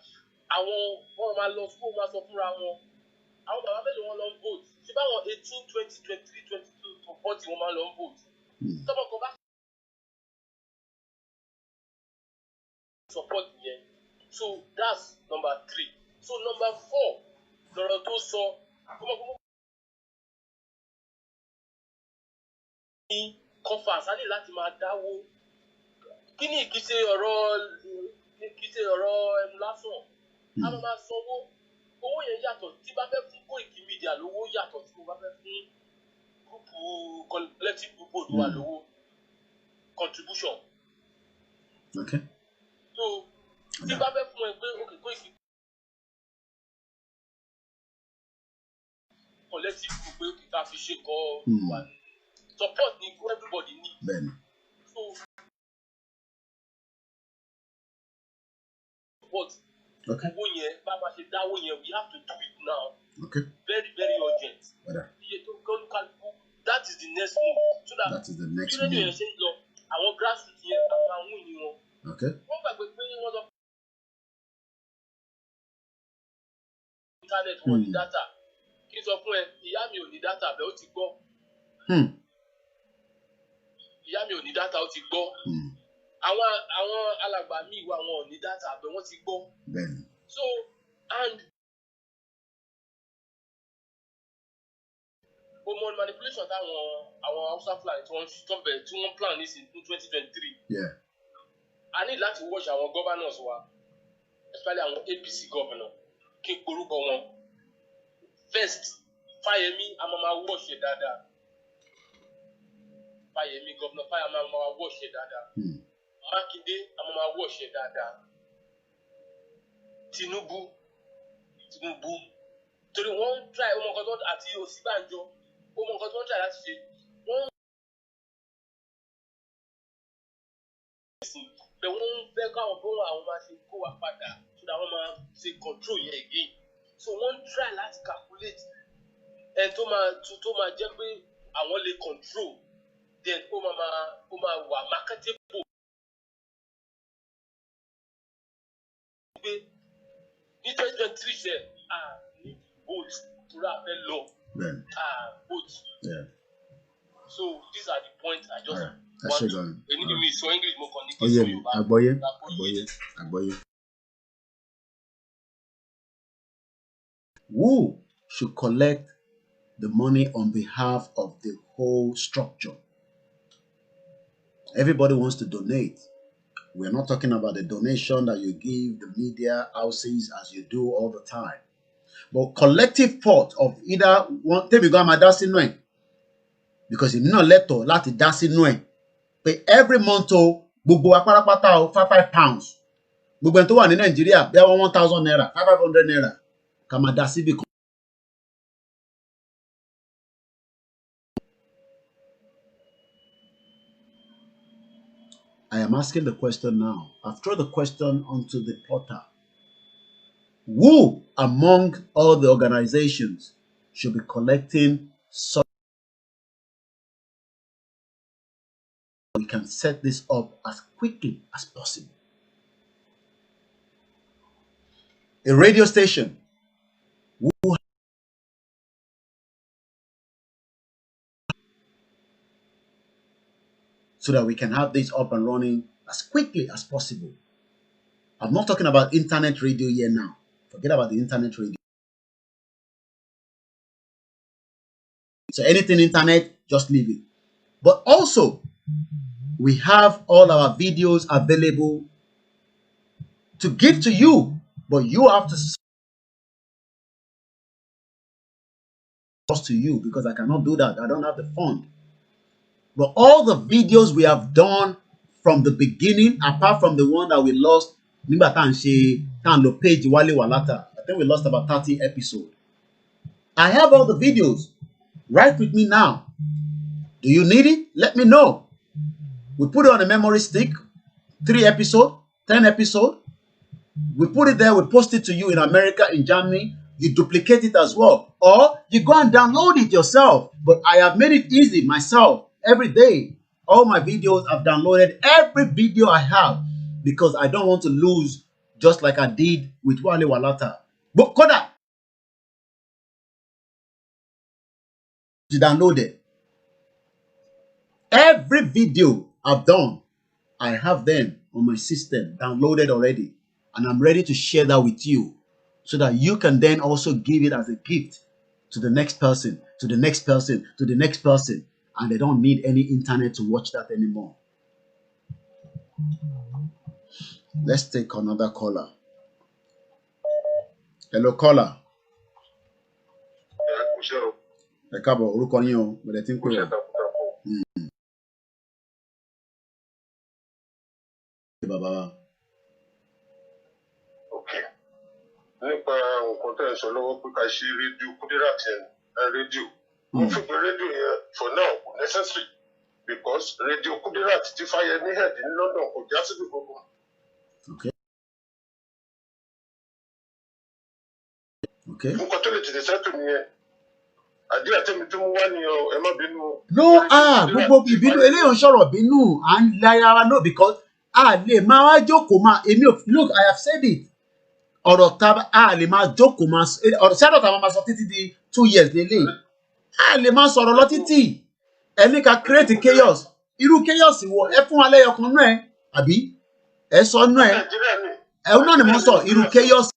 àwọn wọn máa lọ school máa sọ fúnra wọn àwọn bàbá mélòó wọn lọ ń vote ṣé báwọn 18, 20, 23, 22 to 40 wọn máa lọ ń vote tọ́mọ kan bá support yẹn so that's number 3 so number 4 lọ́rọ̀ tó sọ ní kọfà sáré láti máa dáwó kí ni kì í ṣe ọ̀rọ̀ ẹnu lásán a máa sanwó owó yẹn yàtọ̀ tí bá fẹ́ fún Koiki Media lówó yàtọ̀ tí mo bá fẹ́ fún gúúpù collective group Oòduà lówó contribution. Okay. so tí bá fẹ́ fún ẹ pé okay Koiki collective group pé kí ká fi ṣe kọ́ wà ní support ní everybody ní. so owó yẹn bá máa ṣe dáwó yẹn we have to do it now. Okay. Very very urgent. iye tó kálukú that is the next move. so that is the next move. kí ló dé yẹn ṣe ń lọ àwọn grassroots yẹn àwọn àwọn ìní wọn. wọ́n gbàgbé pé wọ́n lọ internet wọn ní data kí n sọ fún ẹ ìyá mi ò ní data bẹ́ẹ̀ ó ti gbọ́. ìyá mi ò ní data ó ti gbọ́. àwọn alàgbà míì wà wọn ò ní data bẹ́ẹ̀ wọ́n ti gbọ́. so and hormone manipulation táwọn Hausa Fulani tí wọ́n plan ní sí 2023. a ní láti watch àwọn governors wa especially àwọn APC governor kí n porúkọ wọn first Fáyẹmí a máa watch ẹ dáadáa Fáyẹmí governor Fáyẹmí a máa watch ẹ dáadáa Mákindé a máa watch ẹ dáadáa Tinubu torí wọ́n ń try ọmọ nǹkan tó àti Ọ̀ṣínbàjò ọmọ nǹkan tó ń try láti ṣe wọ́n ń fẹ́ káwọn bó àwọn máa ṣe kó wa padà so that wọ́n máa ṣe control yẹn again so wọ́n ń try láti calculate ẹ̀ tó máa jẹ́ pé àwọn lè control then ó máa wà marketable. pé ní 2023 ṣe ní vote tó rà fẹ́ lọ vote. So these are the points I just want to. Èmi ni mi sọ English mo kàn ní kí n sọ Yorùbá. Àgbọ́yé. Who should collect the money on behalf of the whole structure? Everybody wants to donate. We're not talking about the donation that you give the media houses as you do all the time. But collective part of either one, tell me go my dá sínú ẹ̀. Because it's not letter láti dá sínú ẹ̀. Pé every month o gbogbo apárapátá o £5. Gbogbo ẹni tó wà ní Nàìjíríà bí àwọn 1,000 naira, 500 naira. Ká máa dá síbì kan. I am asking the question now. I've thrown the question onto the portal. Who among all the organizations should be collecting such we can set this up as quickly as possible. A radio station so that we can have this up and running as quickly as possible. I'm not talking about internet radio here now. Forget about the internet radio. So anything internet, just leave it. But also, we have all our videos available to give to you, but you have to source to you because I cannot do that. I don't have the fund. But all the videos we have done from the beginning, apart from the one that we lost, page Wale Walata. I think we lost about 30 episodes. I have all the videos right with me now. Do you need it? Let me know. We put it on a memory stick, 3 episodes, 10 episodes. We put it there, we post it to you in America, in Germany. You duplicate it as well. Or you go and download it yourself. But I have made it easy myself every day. All my videos I've downloaded every video I have because I don't want to lose just like I did with Wale Walata. But Koda, you download it. Every video I've done, I have them on my system downloaded already. And I'm ready to share that with you so that you can then also give it as a gift to the next person, to the next person, to the next person. And they don't need any internet to watch that anymore. Let's take another caller. Hello, caller. Baba. Okay. Nípa nǹkan tẹ́ ẹ sọ lọ́wọ́ pé ká ṣe rédíò Kudirat rédíò. Mo fi pe rédíò yẹn for now necessary because rédíò Kudirat ti fàyẹ ní head ní London kò já síbi gbogbo. Okay. Nǹkan tó lè tètè sẹ́tù nìyẹn. Àdí àtẹ̀mí tó mú wá ni ẹ má bínú. No, gbogbo ìbínú eléyìí ń sọ̀rọ̀ bínú à ń lára no because lè máa wá jókòó máa èmi ò look I have said it. Ọ̀rọ̀ ta lè máa jókòó máa ọ̀rọ̀ sí àdọ̀tà máa sọ títí di 2 years lélẹ̀. Lè máa sọ̀rọ̀ lọ títí. Ẹni ká create chaos. Irú chaos wo ẹ fún wa lẹ́yọkan náà ẹ àbí ẹ sọ náà ẹ. Ẹ náà ni mo sọ irú chaos.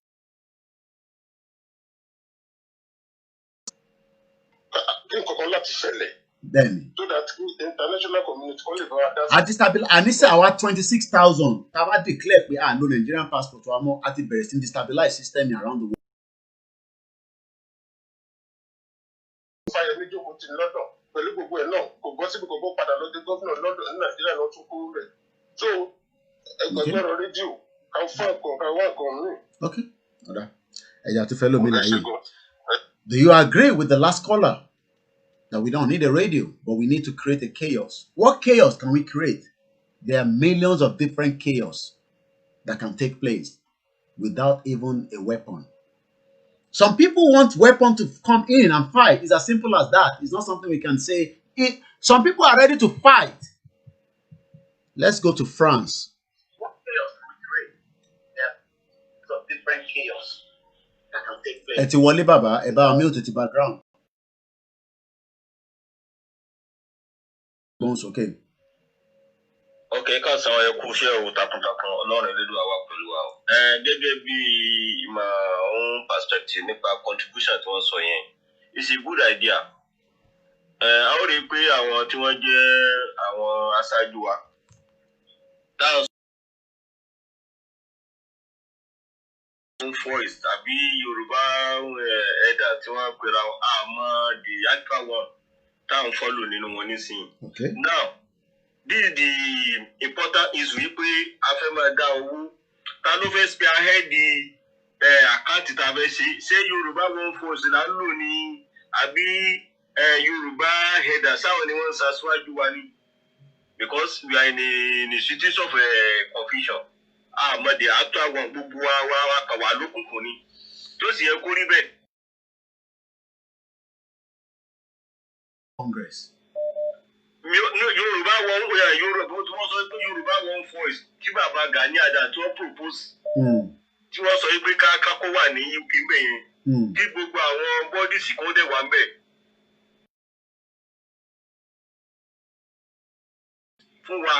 Then so that the international community can live our at destabilize and this our 26,000 taba declare pé no Nigerian passport wa mo àti bẹ̀rẹ̀ sí destabilize system around the world. Fáyẹmí jókòó ti London pẹ̀lú gbogbo ẹ̀ náà kò gbọ́ síbi kò gbọ́ padà lọ dé gómìnà London ní Nàìjíríà náà tún kú rẹ̀ so ẹgbẹ̀gbẹ̀rún rédíò kan fún ẹ̀kọ́ kan wá nǹkan míì. Okay. Ẹ̀yà tó fẹ́ lómi láyé. Do you agree with the last caller? That we don't need a radio, but we need to create a chaos. What chaos can we create? There are millions of different chaos that can take place without even a weapon. Some people want weapon to come in and fight. It's as simple as that. It's not something we can say. Some people are ready to fight. Let's go to France. What chaos can we create? There are different chaos that can take place. Eti wọlé bàbá, ẹ bá mute ti background. Okay. Okay, ká san ẹ kú iṣẹ́ o takuntakun Ọlọ́run Elédùà wà pẹ̀lú wa o. Gẹ́gẹ́ bí my own perspective nípa contribution tí wọ́n sọ yẹn, it's a good idea. A ó rí i pé àwọn tí wọ́n jẹ́ àwọn aṣáájú wa. Táwọn voice tàbí Yorùbá ẹ̀dà tí wọ́n pera àmọ́ the actual one. Town follow nínú wọn nísìnyí. Okay. Now, this is the important issue wípé a fẹ́ máa dá owó. Ta ló fẹ́ spearhead the àkáǹtì tá a fẹ́ ṣe Yorùbá One Force là ń lò ní àbí Yorùbá header sáwọn ni wọ́n ń ṣaṣíwájú wa ní. Because we are in a situation of confusion. Àmọ́ the actual one gbogbo wa kà wá lókùnkùn ni. Tó sì yẹ kó rí bẹ́ẹ̀. Congress. Yorùbá Yorùbá tí wọ́n sọ pé Yorùbá one voice tí bàbá Gani Adams tí wọ́n propose tí wọ́n sọ pé kákó wà ní UK bẹ́ẹ̀ yẹn kí gbogbo àwọn bọ́dísì kan dẹ̀ wà ń bẹ̀. Fún wa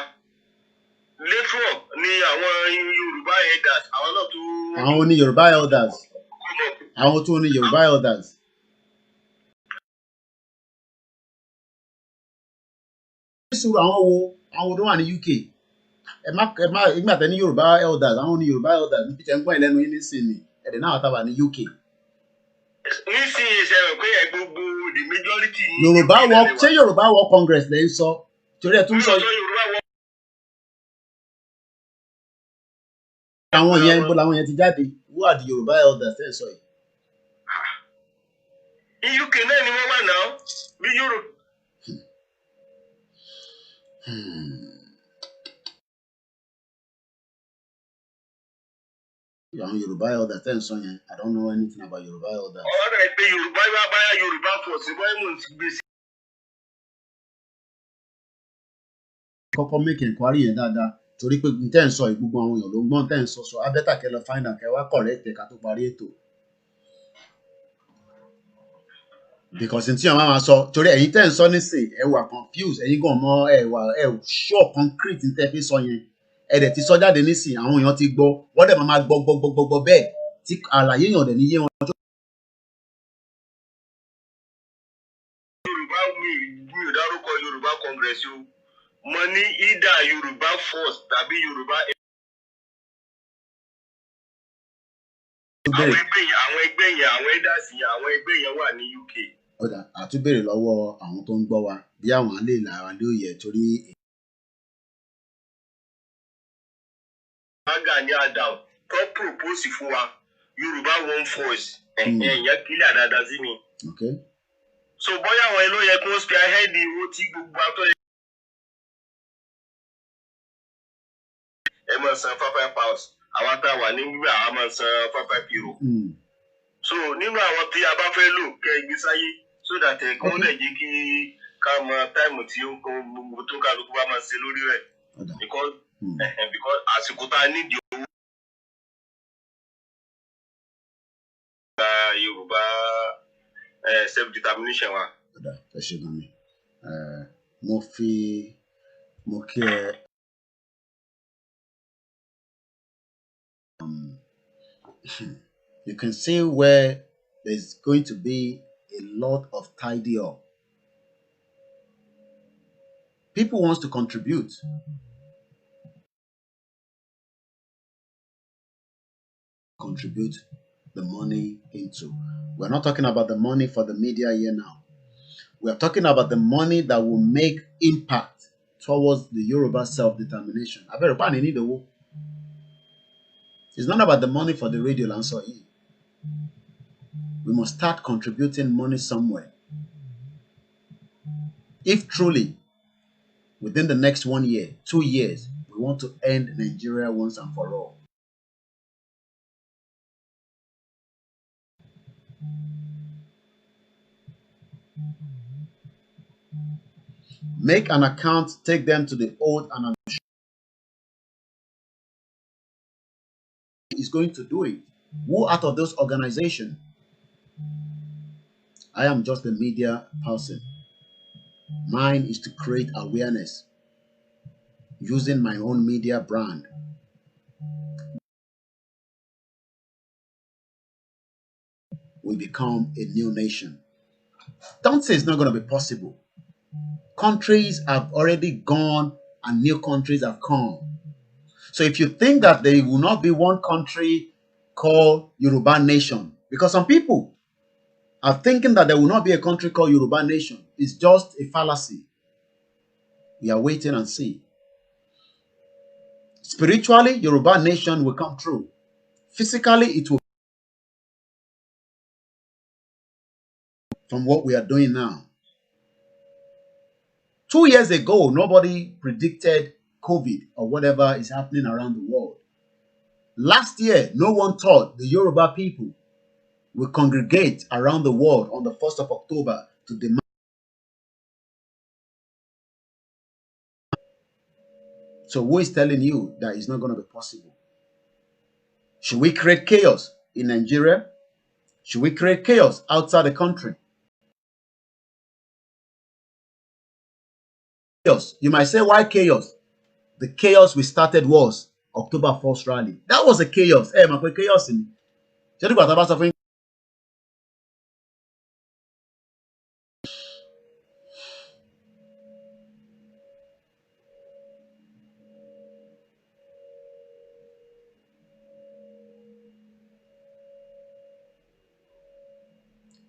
lẹ́tọ̀ ni àwọn Yorùbá elders àwọn náà tó. Àwọn ní Yorùbá elders. Àwọn tó ní Yorùbá elders. Àwọn tó wà ní UK ìgbà tẹ ní Yorùbá elders àwọn ní Yorùbá elders ní píṣẹ ń gbọ́n ìlẹ́nu yín nísìnyí ẹ̀dẹ̀ náà tàbá ní UK. Nísìnyí ìṣẹ̀rẹ̀ pé gbogbo the majority. Yorùbá World ṣé Yorùbá World Congress lè ń sọ torí ẹ̀ tún sọ. Àwọn yẹn bó làwọn yẹn ti jáde who are the Yorùbá elders tẹ́ ẹ sọ yìí. Ní UK náà ni wọ́n wà náà bí Yorùbá. Àwọn Yorùbá elders tẹ́ ẹ sọ yẹn I don't know anything about Yorùbá elders. Ọ̀rọ̀ ẹ̀ pé Yorùbá bá báyà Yorùbá fọ̀ sí báyìí mò ń gbèsè. Kọ́kọ́ make inquiry yẹn dáadáa torí pé tẹ́ ẹ̀ ń sọ yìí gbogbo àwọn èèyàn ló ń gbọ́n tẹ́ ẹ̀ ń sọ abẹ́tà kẹ́ lọ find out kẹ́ wá correct ká tó parí ètò. Because tí àwọn máa sọ torí ẹ̀yin tẹ́ ẹ̀ ń sọ nísìn ẹ wà confused ẹ̀yin gan mọ́ ẹ sure concrete ní tẹ́ fi sọ yẹn ẹ dẹ̀ ti sọ jáde nísìn àwọn èèyàn ti gbọ́ wọ́n dẹ̀ máa gbọ́ bẹ́ẹ̀ tí àlàyé èèyàn dẹ̀ ní yé wọn. Yorùbá mi ò dárúkọ Yorùbá Congress o mo ní either Yorùbá Force tàbí Yorùbá. Àwọn ẹgbẹ́ yẹn àwọn elders yẹn àwọn ẹgbẹ́ yẹn wà ní UK. Ọ̀dà àtúbèrè lọ́wọ́ àwọn tó ń gbọ́ wa bí àwọn á lè lára lóye torí. Gani Adams tó propose fún wa Yorùbá one voice ẹ̀yìn kílẹ̀ àdáadáa sí mi. So bóyá àwọn ẹ̀ ló yẹ kó spearhead owó tí gbogbo àtọ́ yẹ. Ẹ máa san £5 àwọn tá a wà ní gbígbà a máa san €5. So nínú àwọn tí a bá fẹ́ lò kẹ́ ẹ gbé sáyé so that kò lè jẹ́ kí ká mọ táìmù tí ó gbogbo tó kálukú bá máa ṣe lórí rẹ̀ because àsìkò tá a nídìí owó. Yorùbá self determination wa. Ẹ ṣe gan ni mo kí ẹ. You can see where there's going to be a lot of tidy up. People wants to contribute. Contribute the money into. We're not talking about the money for the media here now. We're talking about the money that will make impact towards the Yoruba self-determination. It's not about the money for the radio answer. We must start contributing money somewhere. If truly, within the next 1 year, 2 years, we want to end Nigeria once and for all. Make an account, take them to the old and is going to do it. Who out of those organizations? I am just a media person. Mine is to create awareness using my own media brand. We become a new nation. Don't say it's not going to be possible. Countries have already gone and new countries have come. So if you think that there will not be one country called Yoruba Nation, because some people are thinking that there will not be a country called Yoruba Nation, it's just a fallacy. We are waiting and see. Spiritually, Yoruba Nation will come true. Physically, it will. From what we are doing now. 2 years ago, nobody predicted COVID or whatever is happening around the world. Last year, no one thought the Yoruba people will congregate around the world on the 1st of October to demand So who is telling you that it's not going to be possible? Should we create chaos in Nigeria? Should we create chaos outside the country? Chaos. You might say, why chaos? The chaos we started was October 1st rally. That was a chaos. Hey, my chaos in.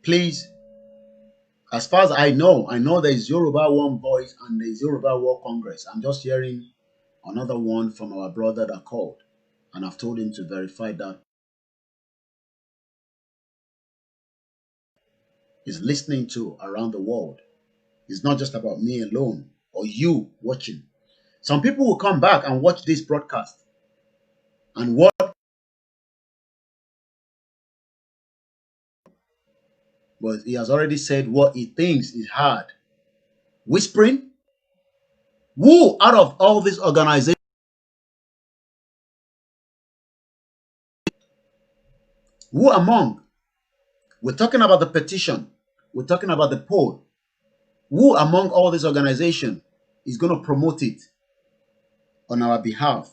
Please, as far as I know there is Yoruba One Voice and there is Yoruba World Congress. I'm just hearing another one from our brother that called, and I've told him to verify that he's listening to around the world. It's not just about me alone or you watching. Some people will come back and watch this broadcast and what, but he has already said what he thinks is hard. Whispering? Who out of all these organizations? Who among? We're talking about the petition. We're talking about the poll. Who among all these organizations is going to promote it on our behalf?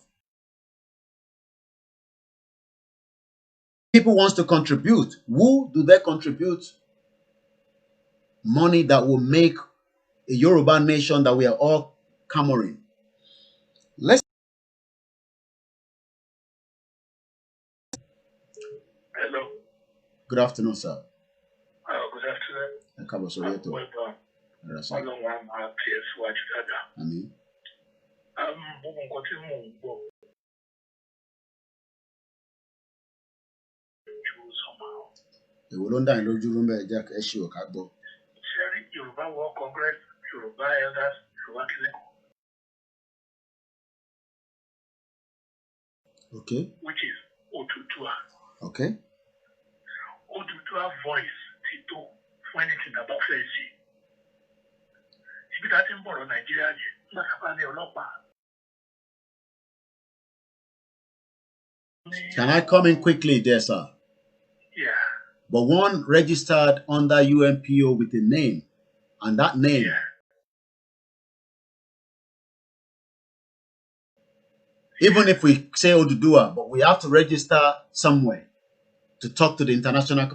People wants to contribute. Who do they contribute money that will make a Yoruba nation that we are all clamoring? Let's. Hello. Good afternoon, sir. Good afternoon. Well done. Yoruba World Congress, Yoruba Elders, Yoruba Clinic. Okay. Which is Otutua. Okay. Otutua voice, Tito, for anything about French. If that's in Boro, Nigeria, can I come in quickly there, sir? Yeah. But one registered under UNPO with a name, and that name. Yeah. Even if we say Odudua, but we have to register somewhere to talk to the international.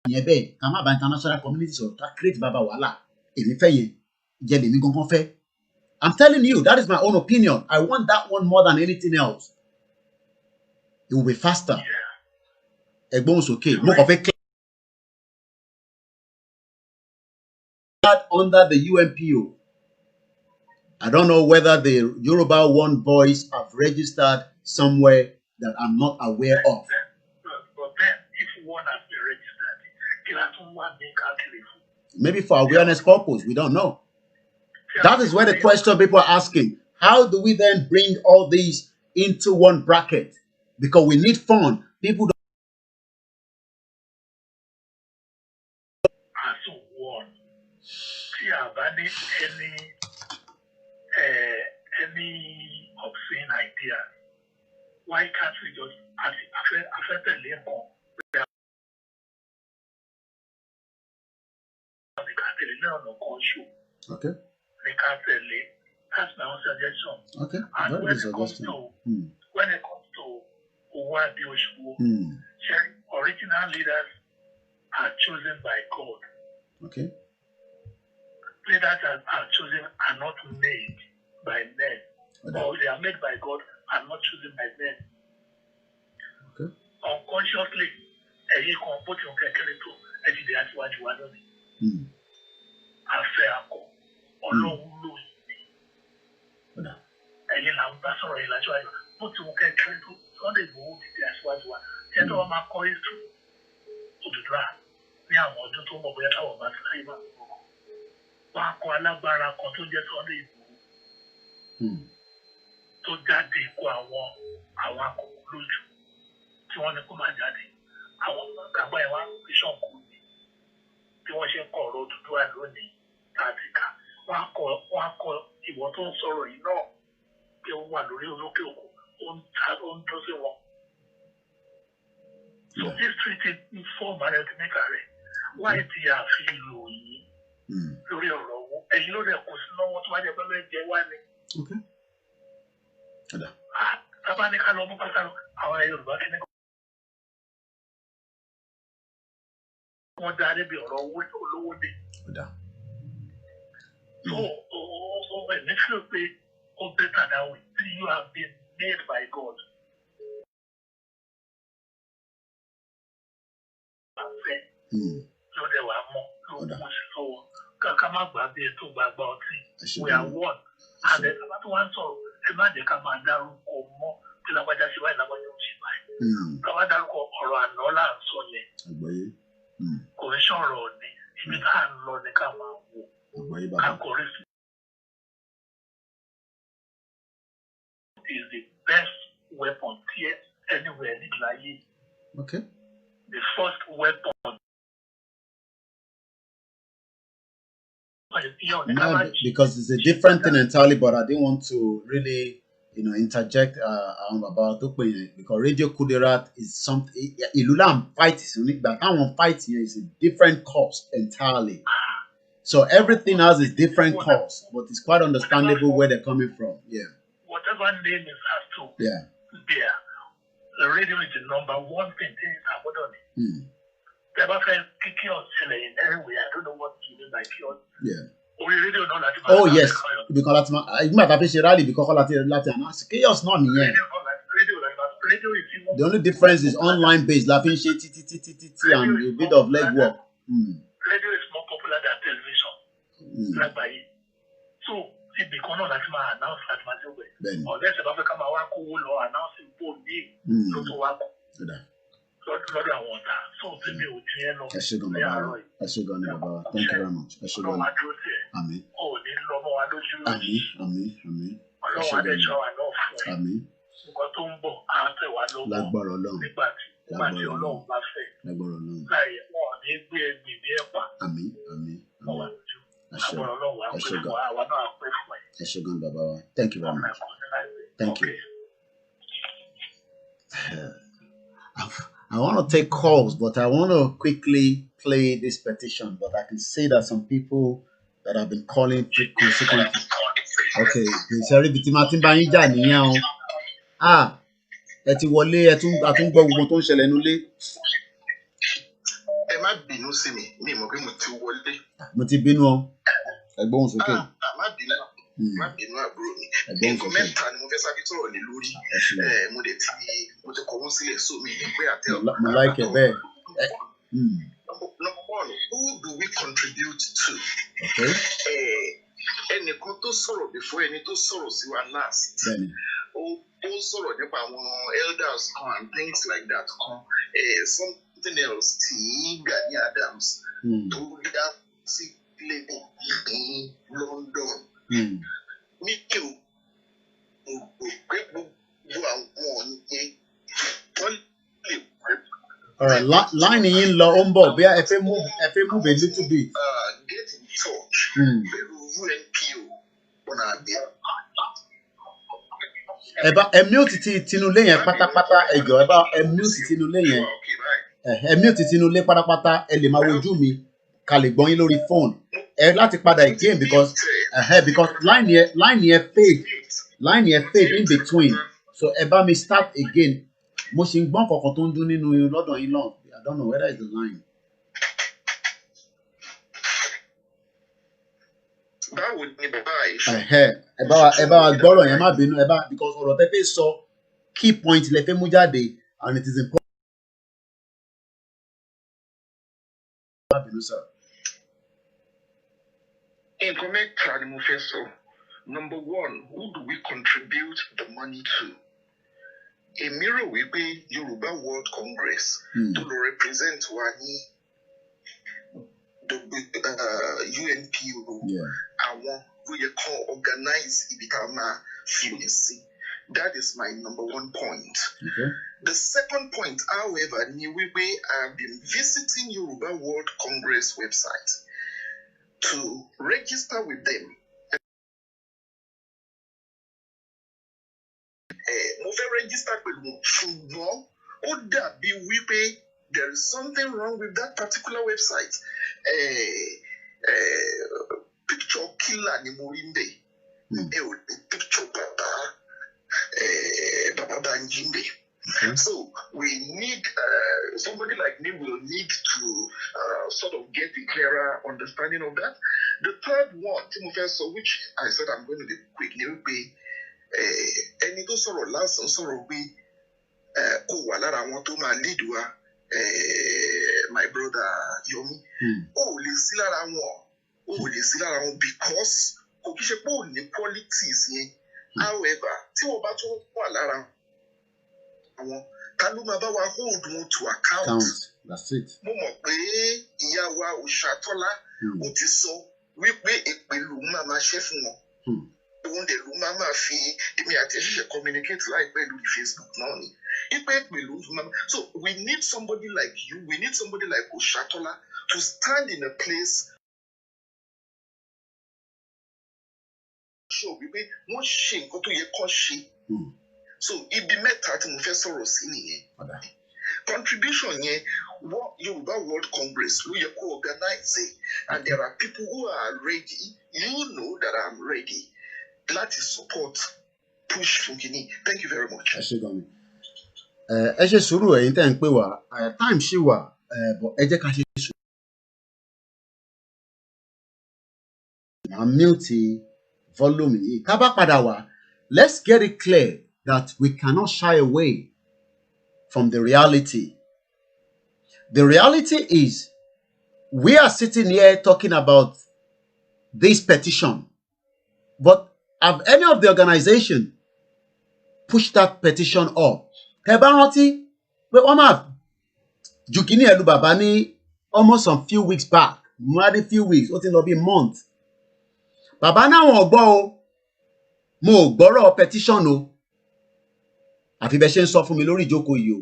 International community so create Baba Wala. I'm telling you, that is my own opinion. I want that one more than anything else. It will be faster. Yeah. Okay. Under the UNPO. I don't know whether the Yoruba One Voice have registered somewhere that I'm not aware of. But then, if one has been registered, maybe for awareness purpose, we don't know. That is where the question people are asking. How do we then bring all these into one bracket? Because we need fun. People don't. As one, see, I've any obscene idea. Why can't we just affect the labor? Okay. That's my own suggestion. Okay. And when it comes to original leaders are chosen by God. Okay. Leaders are chosen are not made by men. Or they are made by God and not chosen by men. Okay. Unconsciously, you can put your character to that's what you want to do. Affair or no lose. And you have that's all right. That's why put your character to Sunday go that's what you want. Tell them my call is true. To the draft. Now, I want to move our back. Wọ́n á alágbára kan tó jẹ́ Sunday Igboho tó jáde kó àwọn akọ̀kọ̀ lójú tí wọ́n ní kó má jáde àwọn àgbà ẹ̀ wá bíṣọ̀pù ni bí wọ́n ṣe ń kọ̀ ọ̀rọ̀ Odùduwà lónìí láti kà wọ́n á kọ wá kọ ìwọ tó ń sọ̀rọ̀ yìí náà pé ó wà lórí olókè òkun ó ń tó sí wọn. So this treaty inform arithmetic rẹ̀ wáyé tí a fi lò yìí lórí ọ̀rọ̀ owó ẹ̀yin ló dẹ̀ kó sí lọ́wọ́ tó wá jẹ́ pé lẹ́jẹ̀ wá ní. Tábà ní ká lọ mú pátá àwọn Yorùbá kí ní wọ́n dá níbi ọ̀rọ̀ owó olówó dé. So, make sure pé ó better that way. You have been made by God. So there were more. We are one. And then about one so imagine come and down or more till I was just right about your ship. Come down or another so ye. Correction road. If you can't learn the camera. Is the best weapon here anywhere in Italy. Okay. The first weapon. No, because it's a different thing entirely, but I didn't want to really, interject about because Radio Kudirat is something. Ilulam fight is unique, but our fight here is a different cause entirely. So everything else is different cause, but it's quite understandable where they're coming from. Yeah. Whatever name is has to bear. The radio is the number one thing about on it. In anyway, I don't know what you mean by chaos. Yeah. Radio not like oh yes, because that's my. I might have said rally because all that chaos not me. Radio is the only difference is online based, laughing shit, and a bit of legwork. Radio is more popular than television. Like by it. So it become not like my announce at my way. Unless if I come out cool or announcing both me, so to work. So to me, I should go now. Thank you very much. I should go. Amen. Amen. Amen. Lágbára Ọlọ́run. Àmín. I should go, Baba. Thank you very much. Thank you. I want to take calls, but I want to quickly play this petition. But I can see that some people that have been calling consequently. Okay, sorry, ẹ ti wọlé ẹ tún gbọ́ gbogbo tó ń ṣẹlẹ̀ nulẹ̀. Ẹ má bínú sí mi mọ̀ pé mo ti wọlé. Mo ti bínú ọ. Ẹ gbóhùn sókè. Má bínú àbúrò mi. Nǹkan mẹ́ta ni mo fẹ́ sábẹ́ sọ̀rọ̀ lé lórí. Mo ti kọ wọ́n sílẹ̀ sómi pé àtẹ ọ̀pá. Mo láìkẹ́ bẹ́ẹ̀. Number one, who do we contribute to? Okay. Ẹnìkan tó sọ̀rọ̀ before ẹni tó sọ̀rọ̀ sí wa last. Ó sọ̀rọ̀ nípa àwọn elders kan and things like that kan. Something else tí Gani Adams tó dá sí Labour ní London. Mi ò pé gbogbo àwọn yẹn wọ́n lè pẹ́. Alright, line yìí ń lọ ó ń bọ̀ bí ẹ fẹ́ move a little bit. Get in touch pẹ̀lú UNPO ọ̀nà àbí. Ẹ mute ti tinúlé yẹn pátápátá ẹjọ ẹ mute tinúlé yẹn ẹ mute tinúlé pátápátá ẹ lè máa wojú mi ká lè gbọ́ yín lórí phone ẹ láti padà again because line yẹn fade in between so ẹ bá mi start again mo ṣì ń gbọ́n kankan tó ń dún nínú lọ́dọ̀ yín lọ́n I don't know whether it's the line. Báwo ni bàbá yìí? ẹ bá wa gbọ́rọ̀ yẹn má bínú because ọ̀rọ̀ tẹ́ fẹ́ sọ key point lẹ fẹ́ mú jáde and it is important. Má bínú sir. Nǹkan mẹ́ta ni mo fẹ́ sọ. Number one, who do we contribute the money to? Èmi rò wípé Yorùbá World Congress tó lọ represent wa ní UNPO àwọn ló yẹ kó organize ibi tá a máa fi lè sí. That is my number one point. Okay. The second point, however, ni wípé I have been visiting Yoruba World Congress website to register with them. fẹ́ register pẹ̀lú wọn ṣùgbọ́n ó dàbí wípé there is something wrong with that particular website. Picture killer ni mo rí mbẹ̀. Picture Baba Banjimbe. So we need somebody like me will need to sort of get a clearer understanding of that. The third one, which I said I'm going to be quick, ẹni tó sọ̀rọ̀ lásán sọ̀rọ̀ pé kó wà lára àwọn tó máa lead wa, my brother Yomi, ó lè sí lára wọn, because kò kí ṣe pé ò ní qualities yẹn. However, tí wọ́n bá tún wà lára àwọn ká ló máa bá wa hold wọn to account. That's it. Mo mọ̀ pé ìyá wa Òṣàtọ́lá ó ti sọ wípé èpè lòun máa ṣe fún wọn. Òun dẹ̀ ló máa fi èmi àti ẹ̀ṣẹ̀ṣẹ̀ communicate láìpẹ́ lórí Facebook náà ni. Ìpè èpè lòun fún máa. So we need somebody like you, we need somebody like Òṣàtọ́lá to stand in a place. Sure, wípé wọ́n ṣe nǹkan tó yẹ kó ṣe. So ibi mẹ́ta tí mo fẹ́ sọ̀rọ̀ sí nìyẹn. Contribution yẹn what Yoruba World Congress ló yẹ kó organize it, and there are people who are ready. You know that I'm ready. Láti support push fún kìíní. Thank you very much. Ẹ ṣé gan-an. Ẹ ṣe sùúrù ẹ̀yin tẹ́ ń pè wá. Time ṣì wà, but ẹ jẹ́ ká ṣe sùúrù. Màá mute volume yìí. Ká bá padà wá, let's get it clear that we cannot shy away from the reality. The reality is we are sitting here talking about this petition, but have any of the organization pushed that petition up? Ẹ bá rántí pé wọ́n máa jù kíní ẹ̀lú bàbá ní almost some few weeks back, more than few weeks, ó ti lọ bí month. Bàbá náà wọ́n gbọ́ o, mo gbọ́rọ̀ petition o. Àfi bẹ́ ṣe ń sọ fún mi lórí ìjókòó yìí o.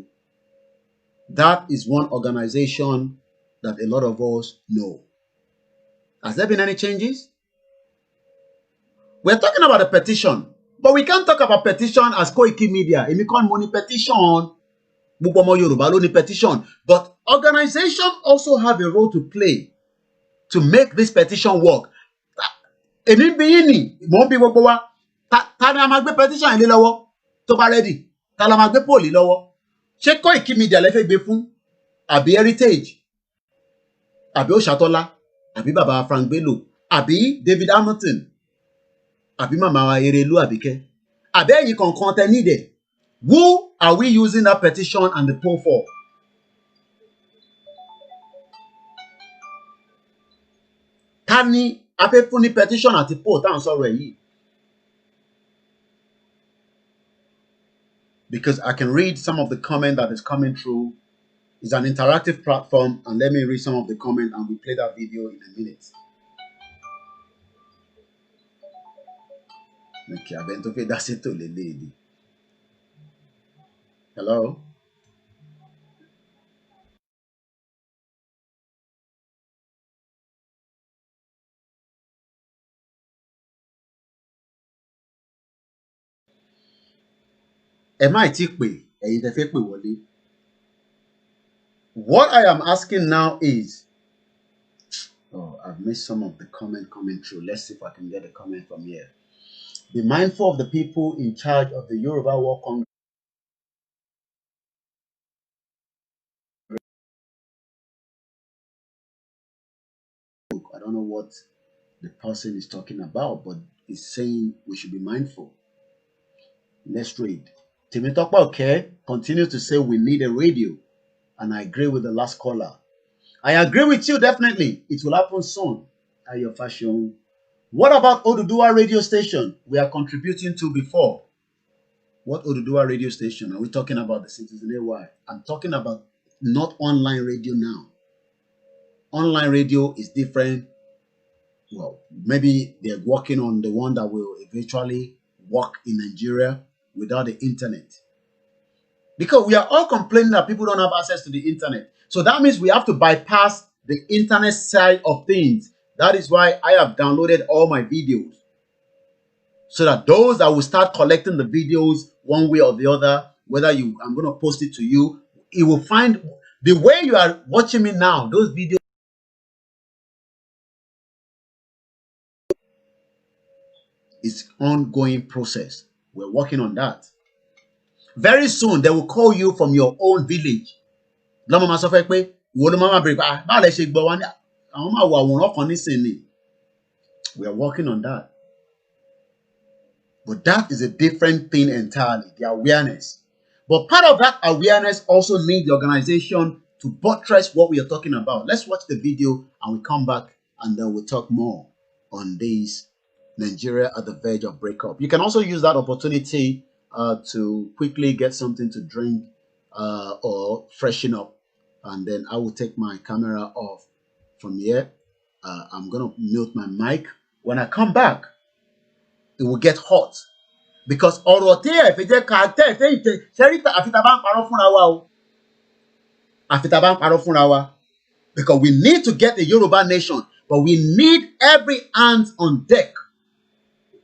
That is one organization that a lot of us know. Has there been any changes? We're talking about a petition, but we can't talk about petition as Koiki Media. Èmi kàn mo ní petition. Gbogbo ọmọ Yorùbá ló ní petition. But organizations also have a role to play to make this petition work. Èmi bí yín ni, mo ń bí gbogbo wa. Ta ni a máa gbé petition ilé lọ́wọ́ tó bá ready? Ta la máa gbé pòlì lọ́wọ́? Ṣé Koiki Media lẹ fẹ́ gbé fún? Àbí Heritage? Àbí Òṣàtọ́lá? Àbí Bàbá Frank Bello? Àbí David Hamilton? Àbí Màmá wa Erelu Àbíkẹ́? Àbí ẹ̀yin kankan tẹ nídẹ̀? Who are we using that petition and the poll for? Ta ni a fẹ́ fún ní petition àti poll tá à ń sọ̀rọ̀ ẹ̀ yìí? Because I can read some of the comment that is coming through. It's an interactive platform, and let me read some of the comment and we'll play that video in a minute. Okay, I've been talking that's it to the lady. Hello? Am I wọlé? What I am asking now is, I've missed some of the comment coming through. Let's see if I can get a comment from here. Be mindful of the people in charge of the Yoruba World Congress. I don't know what the person is talking about, but he's saying we should be mindful. Let's read. Timitopa okay continues to say we need a radio, and I agree with the last caller. I agree with you, definitely. It will happen soon. Ayo Fashion. What about Oduduwa radio station we are contributing to before? What Oduduwa radio station? Are we talking about the Citizen AY? I'm talking about not online radio now. Online radio is different. Well, maybe they're working on the one that will eventually work in Nigeria without the internet. Because we are all complaining that people don't have access to the internet. So that means we have to bypass the internet side of things. That is why I have downloaded all my videos. so that those that will start collecting the videos one way or the other, whether I'm going to post it to you, it will find the way you are watching me now. Those videos is ongoing process. We're working on that. Very soon they will call you from your own village. We are working on that. But that is a different thing entirely, the awareness. But part of that awareness also needs the organization to buttress what we are talking about. Let's watch the video and we come back and then we'll talk more on this Nigeria at the verge of breakup. You can also use that opportunity to quickly get something to drink or freshen up. And then I will take my camera off from here. I'm going to mute my mic. When I come back, it will get hot. Because because we need to get a Yoruba nation, but we need every hand on deck.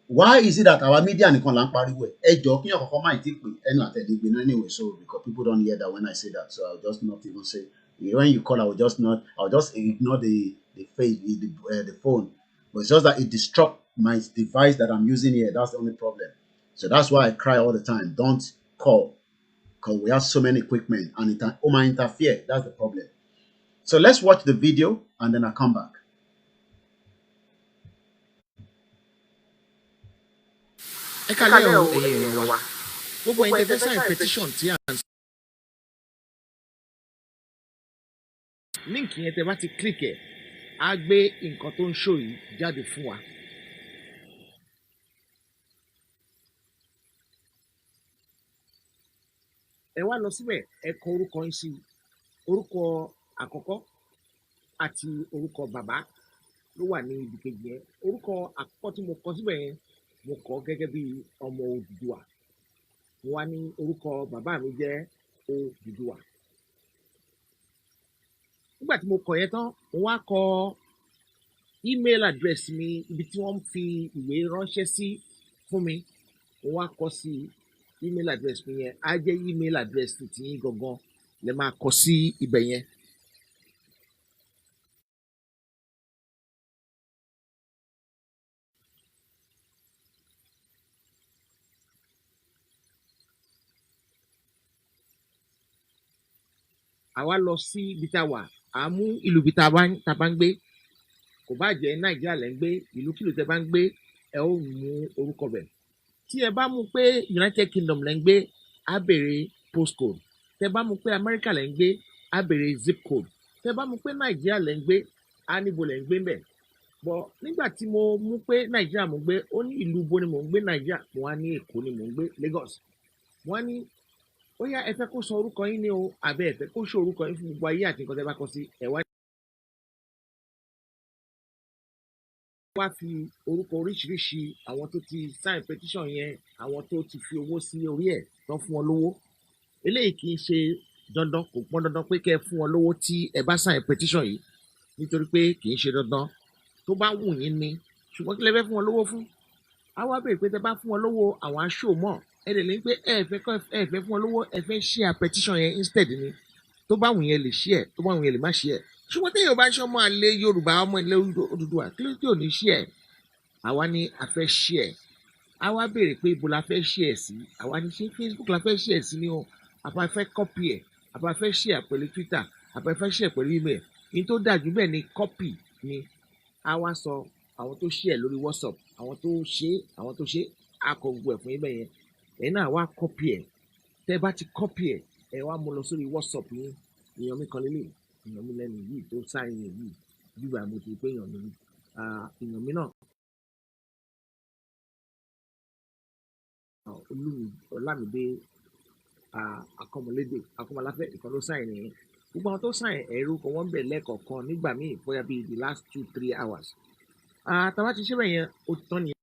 Why is it that our media anyway? So because people don't hear that when I say that, so I'll just not even say. When you call, I'll just ignore the phone. But it's just that it disrupts my device that I'm using here. That's the only problem. So that's why I cry all the time. Don't call, because we have so many equipment and it might interfere. That's the problem. So let's watch the video and then I'll come back. Link yẹn tẹ́ bá ti click ẹ̀ á gbé nǹkan tó ń show yìí jáde fún wa. Ẹ wá lọ síbẹ̀ ẹ kọ orúkọ yín sí orúkọ àkọ́kọ́ àti orúkọ bàbá ló wà ní ibi kejì yẹn. Orúkọ àkọ́kọ́ tí mo kọ síbẹ̀ yẹn mo kọ gẹ́gẹ́ bí ọmọ Odùduwà. Mo wá ní orúkọ bàbá mi jẹ́ Odùduwà. Nígbà tí mo kọ yẹn tán mo wá kọ email address mi, ibi tí wọ́n fi ìwé ránṣẹ́ sí fún mi, mo wá kọ sí email address mi yẹn. Á jẹ́ email address ti yín gangan lè máa kọ sí ibẹ̀ yẹn. Àwa lọ sí ibi tá a wà, à mú ìlú ibi tá a bá ń gbé, kò bá jẹ́ Nàìjíríà lẹ́ ń gbé, ìlúkìlú tẹ́ bá ń gbé, ẹ ó mú orúkọ bẹ̀. Tí ẹ bá mú pé United Kingdom lẹ́ ń gbé, á béèrè postcode. Tẹ́ bá mú pé America lẹ́ ń gbé, á béèrè zip code. Tẹ́ bá mú pé Nàìjíríà lẹ́ ń gbé, á níbo lẹ́ ń gbé ńbẹ̀. Bọ̀ nígbà tí mo mú pé Nàìjíríà mo ń gbé, ó ní ìlú bo ni mo ń gbé Nàìjíríà, mo wá ní Èkó ni mo ń gbé, Lagos. Mo wá ní ó yá ẹ fẹ́ kó sọ orúkọ yín ní o, àbẹ́ ẹ fẹ́ kó sọ orúkọ yín fún gbogbo ayé àti nǹkan tẹ́ bá kọ sí. Ẹ wá fi orúkọ oríṣiríṣi àwọn tó ti sign petition yẹn, àwọn tó ti fi owó sí orí ẹ̀ tán fún wọn lówó. Eléyìí kì í ṣe dandan, kò pọn dandan pé kẹ́ ẹ fún wọn lówó tí ẹ bá sign petition yìí, nítorí pé kì í ṣe dandan. Tó bá wù yín ni, ṣùgbọ́n kí lẹ fẹ́ fún wọn lówó fún? Á wá béèrè pé tẹ́ bá fún wọn lówó àwọn aṣọ mọ̀, ẹ lè ní pé ẹ fẹ́ fún wọn lówó, ẹ fẹ́ share petition yẹn instead ni. Tó bá wù yẹn lè share, tó bá wù yẹn lè má share. Ṣùgbọ́n tí Yorùbá ṣe ọmọ àlè Yorùbá, ọmọ ilẹ̀ Odùduwà, kí ló tí ò ní share? Àwa ní a fẹ́ share. Á wá béèrè pé ibo la fẹ́ share sí. Àwa ní ṣé Facebook la fẹ́ share sí ni o, àbá fẹ́ copy ẹ̀, àbá fẹ́ share pẹ̀lú Twitter, àbá fẹ́ share pẹ̀lú email. Ní tó dájú bẹ́ẹ̀ ni copy ni. Á wá sọ àwọn tó share lórí WhatsApp, àwọn tó ṣe á kọ gbogbo ẹ̀ fún yín bẹ́ẹ̀ yẹn. Ẹ náà wá copy ẹ̀. Tẹ́ bá ti copy ẹ̀, ẹ wá mú lọ sórí WhatsApp yín. Èèyàn mi kan lélẹ̀, èèyàn mi lẹ́nu yìí tó sáyìn yìí, bíbá mo ti pé èèyàn mi èèyàn mi náà. Ọlámídé Akọ́mọlédè Akọ́mọláfẹ́ ìkan ló sáyìn nìyẹn. Gbogbo àwọn tó sáyìn ẹ̀rú kan wọ́n ń bẹ̀ lẹ́ẹ̀kọ̀ọ̀kan nígbà míì bóyá bíi the last 2-3 hours. Tàbá ti ṣe bẹ́ẹ̀ yẹn ó tán nìyẹn.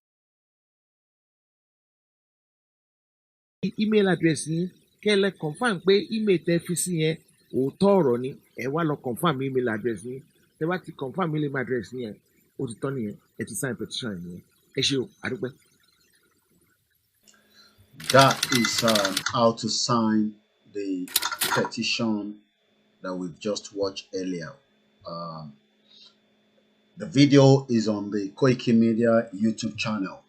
Email address yín kẹ́lẹ́ confirm pé email tẹ́ fi sí yẹn òótọ́ ọ̀rọ̀ ni, ẹ wá lọ confirm email address yín. Tẹ́ bá ti confirm email address yẹn ó ti tán nìyẹn, ẹ ti sign petition yẹn. Ẹ ṣé o, àdúpẹ́. That is how to sign the petition that we've just watched earlier. The video is on the Koiki Media YouTube channel.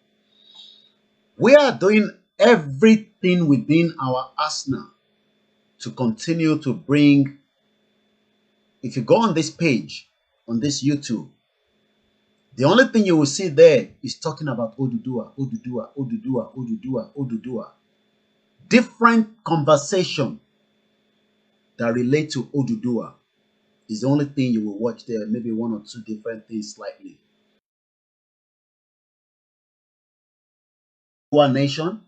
We are doing everything within our arsenal to continue to bring. If you go on this page, on this YouTube, the only thing you will see there is talking about Oduduwa, Oduduwa, Oduduwa, Oduduwa, Oduduwa. Different conversation that relate to Oduduwa is the only thing you will watch there. Maybe one or two different things slightly. Oduduwa Nation.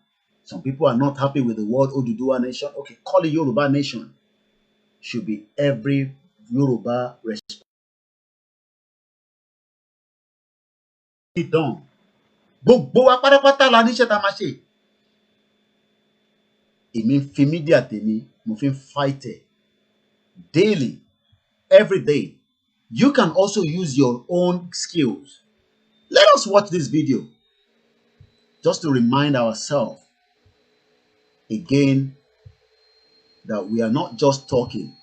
Some people are not happy with the word Oduduwa Nation. Okay, call it Yoruba Nation. Should be every Yoruba response. Done. Gbogbo wa pátápátá la níṣẹ́ tá máa ṣe. Èmi ń fi mídíà tèmi, mo fi ń fight it daily, every day. You can also use your own skills. Let us watch this video just to remind ourselves again that we are not just talking,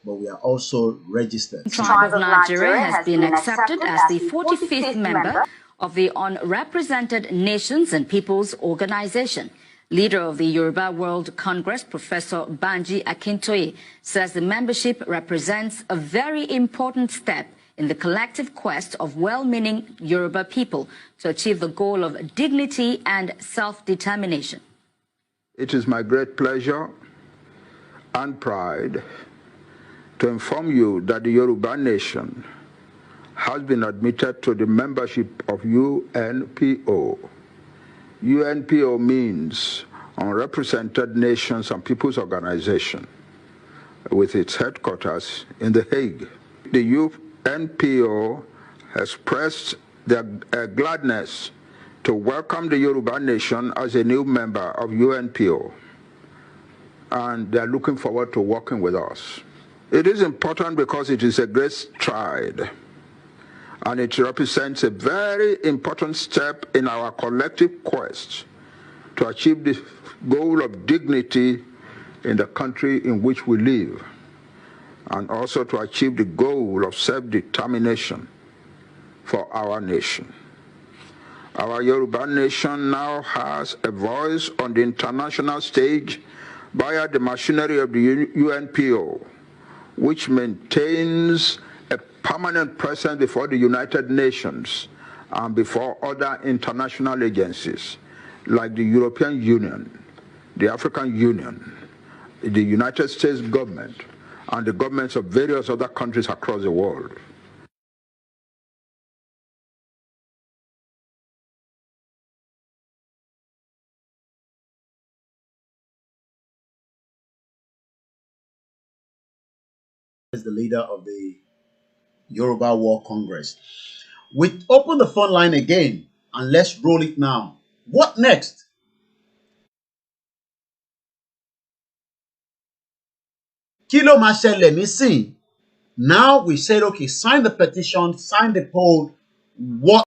but we are also registered. The tribe of Nigeria has been accepted as the 45th member of the Unrepresented Nations and Peoples Organization. Leader of the Yoruba World Congress, Professor Banji Akintoye, says the membership represents a very important step in the collective quest of well-meaning Yoruba people to achieve the goal of dignity and self-determination. It is my great pleasure and pride to inform you that the Yoruba Nation has been admitted to the membership of UNPO. UNPO means Unrepresented Nations and Peoples Organization, with its headquarters in The Hague. The UNPO expressed their gladness to welcome the Yoruba Nation as a new member of UNPO, and they're looking forward to working with us. It is important because it is a great stride, and it represents a very important step in our collective quest to achieve the goal of dignity in the country in which we live, and also to achieve the goal of self-determination for our nation. Our Yoruba Nation now has a voice on the international stage via the machinery of the UNPO, which maintains a permanent presence before the United Nations and before other international agencies like the European Union, the African Union, the United States government, and the governments of various other countries across the world. Is the leader of the Yoruba World Congress. We open the phone line again and let's roll it now. What next? Kilo Mashele Nisi. Now we said, okay, sign the petition, sign the poll. What?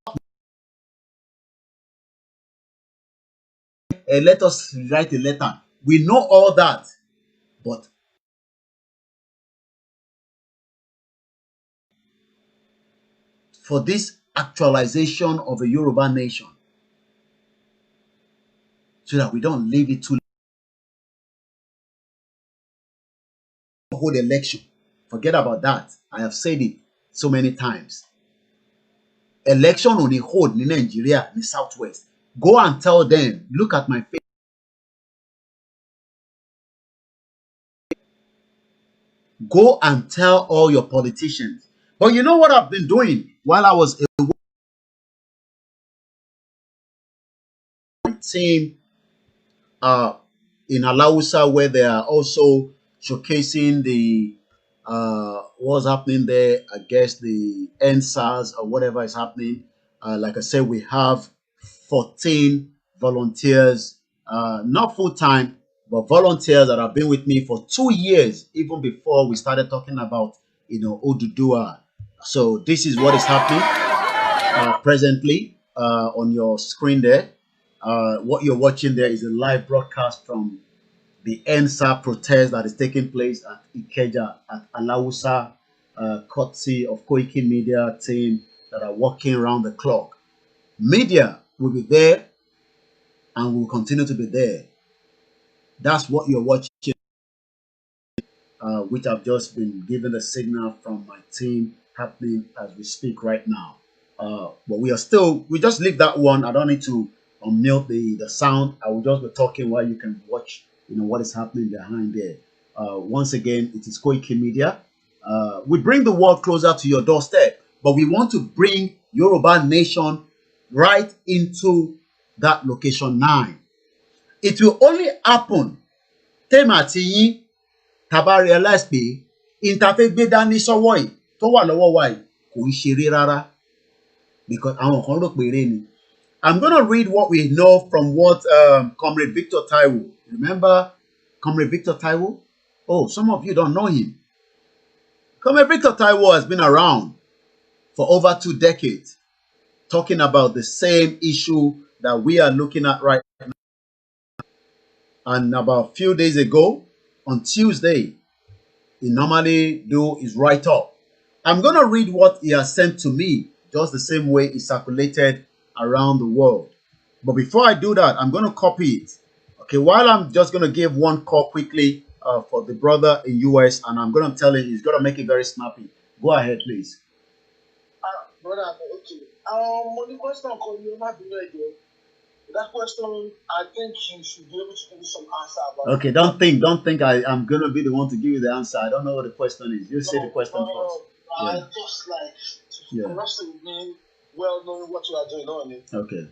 Let us write a letter. We know all that, but for this actualization of a Yoruba nation, so that we don't leave it too late. Hold election. Forget about that. I have said it so many times. Election only hold in Nigeria, in the Southwest. Go and tell them, look at my face. Go and tell all your politicians. But you know what I've been doing while I was away? Team in Alausa, where they are also showcasing the what's happening there, I guess the NSAS or whatever is happening. Like I said, we have 14 volunteers, not full-time, but volunteers that have been with me for 2 years, even before we started talking about, Oduduwa. So this is what is happening presently on your screen there. What you're watching there is a live broadcast from the ENSA protest that is taking place at Ikeja at Alausa, courtesy of Koiki Media team that are working around the clock. Media will be there and will continue to be there. That's what you're watching, which I've just been given the signal from my team happening as we speak right now. But we just leave that one. I don't need to unmute the sound. I will just be talking while you can watch, what is happening behind there. Once again, it is Koiki Media. We bring the world closer to your doorstep, but we want to bring Yoruba Nation right into that location 9. It will only happen temati taba realize pé interface gbé dání sọ́wọ́ yìí tó wà lọ́wọ́ wa yìí kò ń ṣeré rárá, because àwọn kan rò pé eré ni. I'm going to read what we know from what Comrade Victor Taiwo. Remember Comrade Victor Taiwo? Oh, some of you don't know him. Comrade Victor Taiwo has been around for over 2 decades talking about the same issue that we are looking at right now. And about a few days ago, on Tuesday, he normally do his write-up. I'm going to read what he has sent to me, just the same way it circulated around the world. But before I do that, I'm going to copy it. Okay, while I'm just going to give one call quickly for the brother in US, and I'm going to tell him he's going to make it very snappy. Go ahead, please. Brother, okay. Money question call you not that question, I think you should be able to give me some answer about. Okay, don't think I'm going to be the one to give you the answer. I don't know what the question is. You say the question first. I just like for us to be well knowing what you are doing on it. Okay.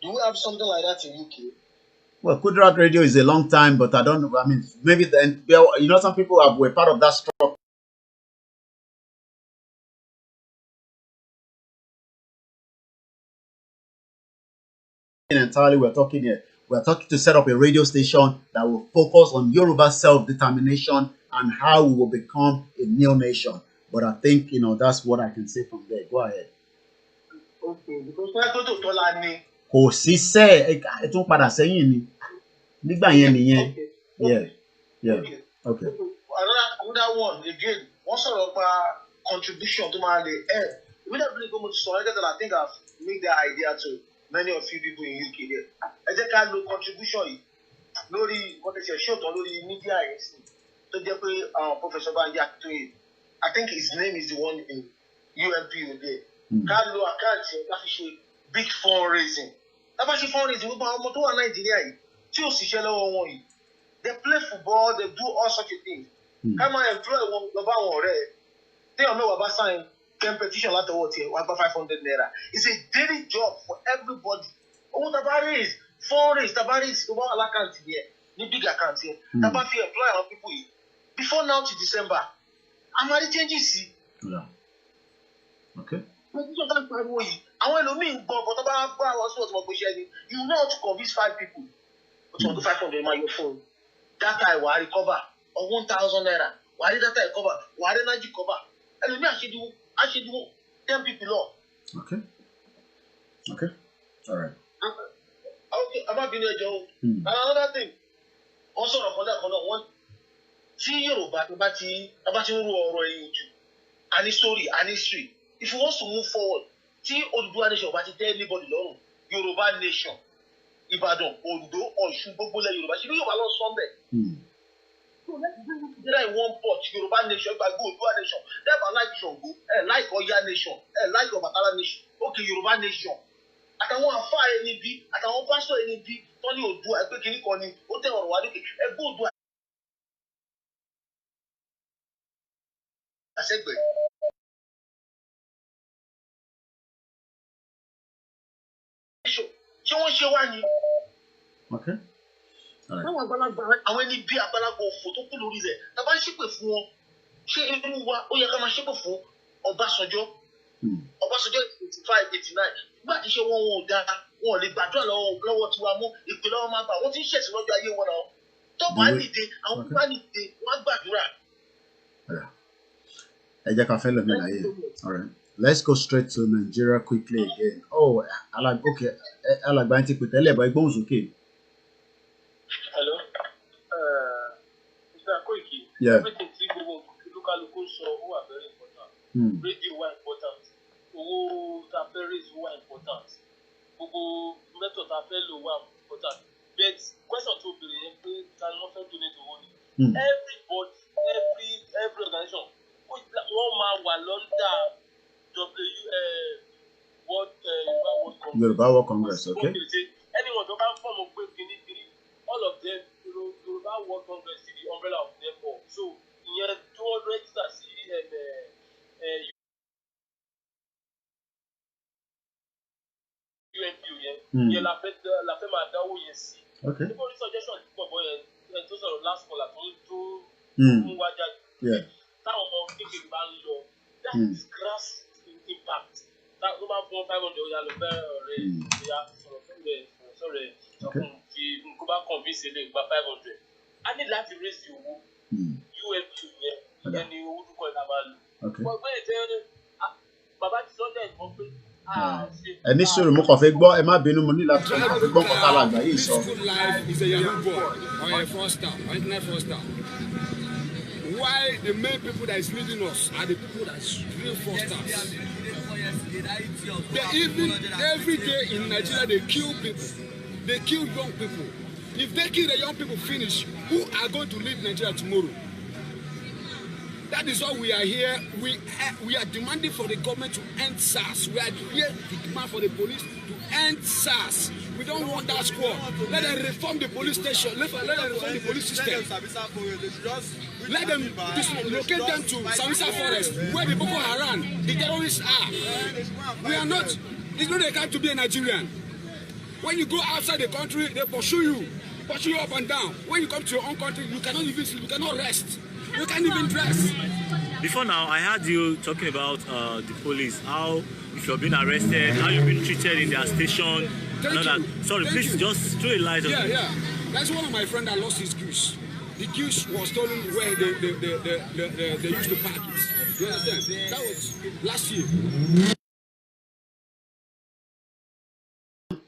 Do we have something like that in UK? Well, Kudrat Radio is a long time, but I don't know. I mean, maybe some people were part of that struggle. Entirely, we're talking to set up a radio station that will focus on Yoruba self-determination and how we will become a new nation. But I think that's what I can say from there. Go ahead. Okay, because I go to Tolani. Kò sí sẹ́ ẹ tún padà sẹ́yìn ni nígbà yẹn nìyẹn. Okay. Another one again. One sort of contribution to my help. We don't really go much so that I think I've made the idea to many of you people in UK there. I just can't do contribution. Lori, what is your short on Lori media is to get Professor Bandia to it. I think his name is the one in UMP there. Can't do a can't big fundraising. That's fundraising. We buy motor in Nigeria. They play football, they do all such a things. Come on, employ one global they don't know about sign. Petition like the water, 500 naira. It's a daily job for everybody. Oh, the bar is forest, the bar is about a account here, the big account here. The bar fee employ our people before now to December. I'm already changing see. Yeah. Okay. I want to mean, but you know how to convince 5 people. To 500 on your phone. That I will recover or 1,000 naira. Why did that I cover? Why did I cover? And me I should do 10 people law. Okay. All right. Okay, I'm not being a joke. Another thing. Also, one. See Yoruba, about any story, any history. If you want to move forward, see Oduduwa nation, but tell anybody long. Yoruba nation. Ibadan, Ondo, or Shubobole Yoruba. She do Yoruba law Sunday. So let's bring it together in one pot. Yoruba nation, if I go Oduduwa nation, never like Shongo, like Oya nation, like Obatala nation. Okay, Yoruba nation. Àtàwọn àfà ẹni bí, àtàwọn pásítọ̀ ẹni bí, Tọ́ni Oòduà ẹgbẹ́ kìíní kan ni, ó tẹ ọ̀rọ̀ wá lókè, ẹgbẹ́ Oòduà. Àṣẹgbẹ̀. Ṣé wọ́n ṣe wá ni? Okay. Àwọn àgbàlagbà àwọn ẹni bí àgbàlagbà òfò tó kú lórí rẹ̀, tá a bá ń ṣépè fún wọn, ṣé irú wa ó yẹ ká máa ṣépè fún Ọbásanjọ́? Ọbásanjọ́ 85, 89, nígbà tí ṣe wọn ò dáa, wọn ò lè gbàdúrà lọ́wọ́ tiwa mú, ìpè lọ́wọ́ máa gbà, wọ́n ti ń ṣẹ̀sìn lọ́jọ́ ayé wọn náà. Tó bá nìde, àwọn tó bá nìde, wọ́n á gbàdúrà. Ẹ jẹ́ ká fẹ́ lọ ní láyé. All right. Let's go straight to Nigeria quickly again. Oh, okay. Hello. Mr. Koiki. Yeah. Everything local show who are very important. Radio were important. Who taperis were important. Who method tapelo were important. But question to be can not donate to one. Everybody, every organization, one man Walonda Yoruba World Congress, okay. Anyone who can form of all of them, Yoruba World Congress is the umbrella of them all. So, here 200 register UNPU, here la fête Madawo, yes. Okay. The police suggestion for boy and those are last caller to yeah. That is grassroots impact. That over 500 sorry. Okay. Convince it about 500. I need to raise you. UNPU, and you would call it about. Okay. But when it's Baba Sunday, ẹni sọ̀rọ̀ mo kàn fẹ́ gbọ́ ẹ má bínú mo ní láti sọ mo kàn fẹ́ gbọ́ nǹkan kálá àgbà yìí sọ. Life is a young boy or a foster or internet foster. Why the main people that is leading us are the people that real fosters. They even every day in Nigeria they kill people. They kill young people. If they kill the young people finish, who are going to lead Nigeria tomorrow? That is why we are here. We are demanding for the government to end SARS. We are here to demand for the police to end SARS. We don't want that squad. Let them reform the police station. Let them reform the police system. Let them locate them to Sambisa Forest, where the Boko Haram, the terrorists are. We are not. It's not a time to be a Nigerian. When you go outside the country, they pursue you up and down. When you come to your own country, you cannot even sleep. You cannot rest. You can't even dress. Before now, I heard you talking about the police, how if you're being arrested, how you've been treated in their station. Sorry, please just throw a light on it. Yeah. That's one of my friends that lost his goose. The goose was stolen where they used to park it. You understand? That was last year.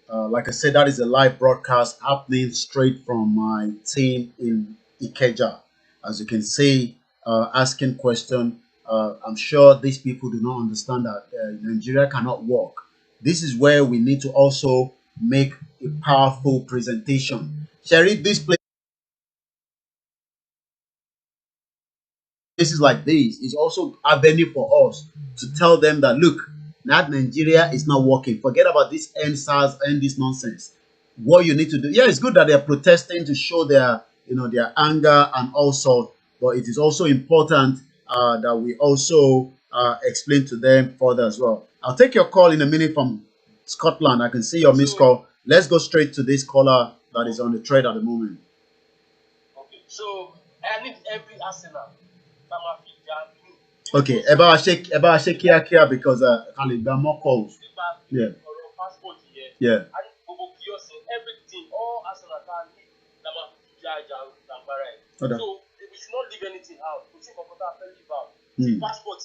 Like I said, that is a live broadcast happening straight from my team in Ikeja. As you can see, asking question. I'm sure these people do not understand that Nigeria cannot work. This is where we need to also make a powerful presentation. Sherry, this places like this is also avenue for us to tell them that look, that Nigeria is not working. Forget about this end SARS and this nonsense. What you need to do, yeah, it's good that they're protesting to show their their anger and also, but it is also important that we also explain to them further as well. I'll take your call in a minute from Scotland. I can see your missed call. Let's go straight to this caller that is on the thread at the moment. Okay, so I need every arsenal. Okay, about shake here because I can get more calls. Yeah. Yeah. Everything, all arsenal can need. So we should not leave anything out. The passport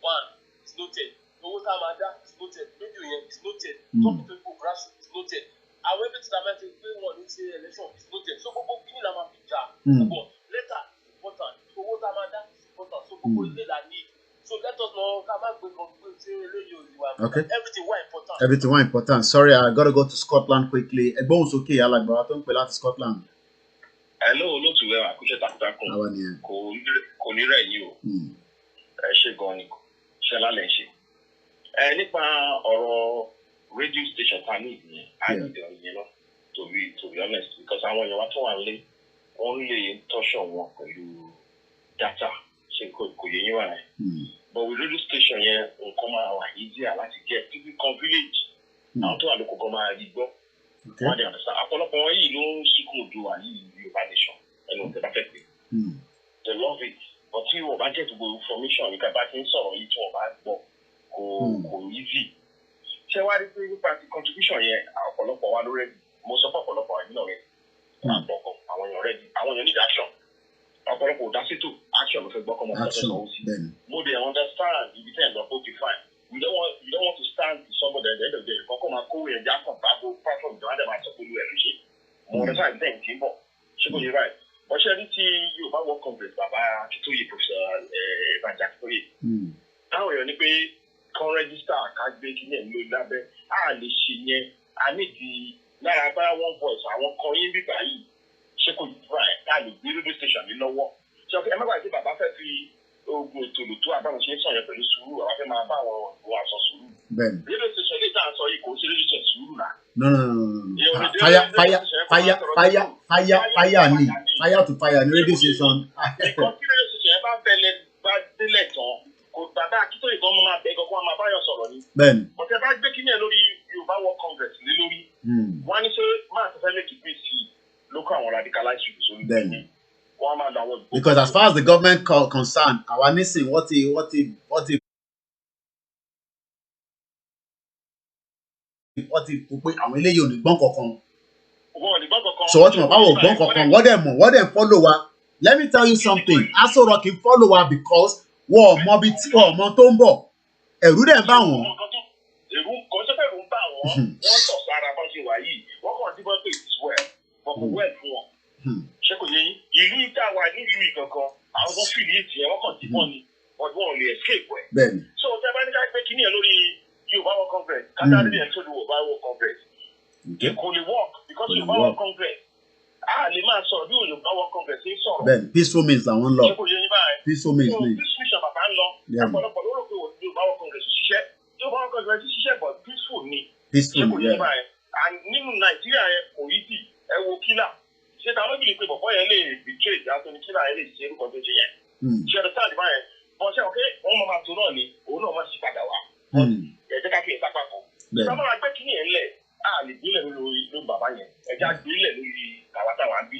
one is noted. The water matter is noted. Radio is noted. Talking to people grassroots is noted. And everything that might take one in election is noted. So we need a picture. Letter is important. The water matter is important. So we need a need. So let us know. Okay. Everything was important. Everything was important. Sorry, I gotta go to Scotland quickly. Egbon's okay. I like, but I don't to Scotland. Hello, not to where I could check that. Konira you. She gone. Shall I let you? Nipa or radio station I need to be honest, because I want you to only touch on one you data. But with radio station here, come out easier like to get people convenient. Now to a local Igboho. What they understand. I follow for you know school do and you nation and the perfect. They love it. But you will get information you can back in so it will back go easy. So what is the contribution here? I follow for one already. Most of our follow for you know it. I want you ready. I want you need action. That's it too. Action of action. More they understand. You depend on what you find. you don't want to stand to somebody at the end of the day. Come and call and just come back from the other man to pull you every more than time then people. So you're right. But charity you about work congress Baba to you Professor Evangelist. Now you're can register card breaking and load that the shinye I need the now about one voice I won't call in by she could try that the radio station you know what. So I'm about to Baba Facetv go to the two about she saw your suru I can about was suru. Ben. Radio station later so you consider it suru now. No. Fire to fire. Radio station. Ben. But if I break in a lorry, you buy what Congress, Lily. One is a master make it PC, local or radicalized people. Ben. Because as far as the government concerned, our nation, what he àwọn eléyìí ò ní gbọ́n kankan. So what them follow wa? Let me tell you something. Aso Rock follow wa because wọ́n mọ bí tí wọ́n mọ tó ń bọ̀. Ẹ̀rù dẹ̀ ń bá wọn. Ẹ̀rù kò ṣe fẹ́ ẹ̀rù ń bá wọn. Wọ́n tọ̀ sára bá ṣe wà yìí. Wọ́n kàn dín bọ́ pé it's well. Wọ́n kò well fún wọn. Ṣé kò yẹ yín? Ìlú ìta wà nílùú ìgangan. Àwọn kan fìdí ètì ẹ̀ wọ́n kàn dín bọ́ ni. Ọdún wọn ò lè escape ẹ̀. Bẹ́ẹ̀ni. So tẹ́ bá ní ká gbé kíní ẹ̀ lórí Yorùbá World Congress. Kátàrí ẹ̀ tó lu Yorùbá World Congress. It could work because Yorùbá World Congress. Lè máa sọ̀rọ̀ bí Yorùbá World Congress ń sọ̀rọ̀. Bẹ́ẹ̀ni, peaceful means làwọn ń lọ. Ṣé kò yẹ yín báyìí? Peaceful means ni. Peaceful mission bàbá ń lọ. Ọ̀pọ̀lọpọ̀ ló rò pé Yorùbá World Congress ṣiṣẹ́. Yorùbá World Congress ṣiṣẹ́ but peaceful ni. Peaceful, ṣé kò yẹ yín báyìí? And nínú Nàìjíríà yẹn kò yí sí ẹ wo kílà. Ṣé ta ló bìí pé bọ̀bọ̀ yẹn lè betray Anthony kílà yẹn lè ṣe orúkọ tó ṣe yẹn? Ṣé ọ̀dọ̀ sáà dìbò yẹn? Bọ̀ ṣe ọ̀kẹ́ wọ́n máa tó náà ni òun náà máa ṣì padà wá. Ẹ jẹ́ ká fi ìta papọ̀. Ìjọba máa gbé kíní yẹn lẹ̀ lè gbélé lórí bàbá yẹn ẹja gbélé lórí tàwátàwá bí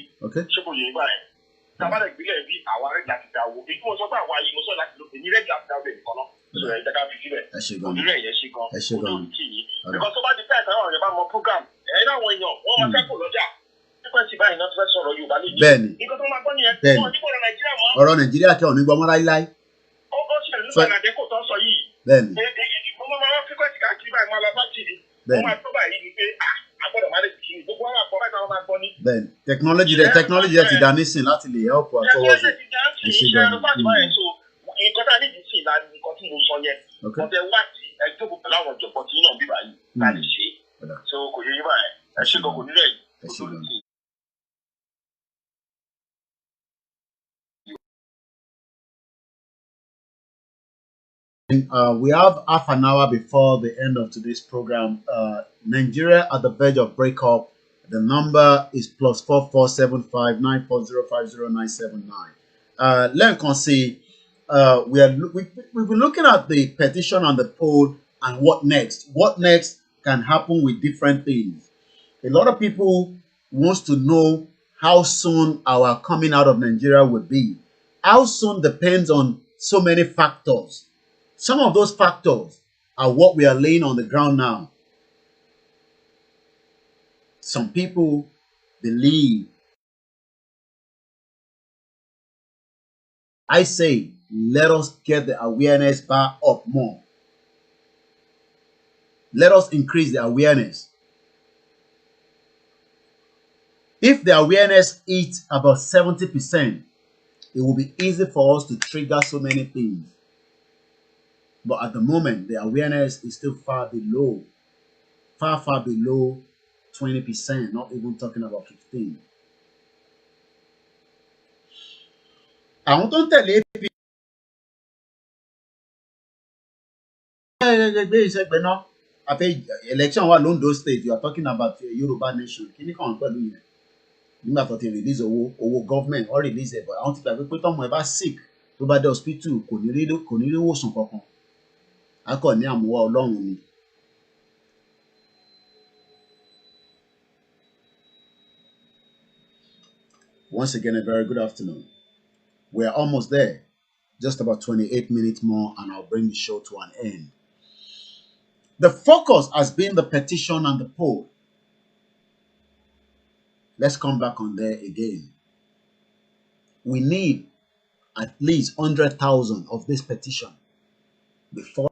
ṣé kò yẹ ibà yẹn tábàdà gbélé bí àwa rẹ̀ láti dá owó èyí mo sọ pé àwa yìí mo sọ láti lò pé ní rẹ̀ láti dá owó nìkan náà sọ ẹja ká fi síbẹ̀ onírẹ̀ yẹn ṣe gan ojú kì í because tó bá di fẹ́ẹ̀ táwọn ọ̀rẹ́ bá mọ program ẹ̀yin àwọn èèyàn wọ́n máa fẹ́ kó lọ́jà frequency báyìí náà tó fẹ́ sọ̀rọ̀ Yorùbá lójú nǹkan tó máa gbọ́ nìyẹn wọn ní kọ́ra Nàìjíríà mọ́ ọ̀rọ̀ Nàìjíríà kẹ́ ò ní gbọ́ mọ́ láíláí. ó ṣẹlẹ̀ nípa ìrìnàjò tó ń sọ yìí mo máa wá frequency káàkiri báyìí máa lọ bá tìrì wọ́n máa tó báyìí ni pé agbọ́dọ̀ máa lè fi kiri gbogbo àwọn àpọ̀ báyìí máa gbọ́ ní. Bẹ́ẹ̀ni technology rẹ ti dá nísìn láti lè help wa towards it. nǹkan tá a nídìí sí ìlànà nǹkan tí mo sọ yẹn wọ́n fẹ́ wá sí ẹjọ́ gbogbo láwọn ọ̀jọ̀gbọ́n tí náà bíbá yìí ká lè ṣe so kò yẹ yín báyẹn ẹ ṣe gbogbo nílẹ̀ yìí. We have half an hour before the end of today's program. Nigeria at the verge of breakup. The number is +4475 940500979. Let us see. We've been looking at the petition and the poll and what next. What next can happen with different things. A lot of people wants to know how soon our coming out of Nigeria will be. How soon depends on so many factors. Some of those factors are what we are laying on the ground now. Some people believe. I say, let us get the awareness bar up more. Let us increase the awareness. If the awareness is about 70%, it will be easy for us to trigger so many things. But at the moment, the awareness is still far below 20%, not even talking about 15%. Àwọn tó ń tẹ̀lé ìṣẹ́gbẹ́ náà àfẹ́ election wà l'Ondo state, you are talking about Yoruba nation. Kí ni kàn pẹ̀lú yẹn? Nígbà tó ti release owó government or release ẹ̀, but àwọn ti gbàgbé pé tọ́mọ ẹ bá sick tó bá dé hospital kò ní rí ìwòsàn kankan. Akọ ní àmúwá Ọlọ́run ni. Once again, a very good afternoon. We are almost there. Just about 28 minutes more and I'll bring the show to an end. The focus has been the petition and the poll. Let's come back on there again. We need at least 100,000 of this petition before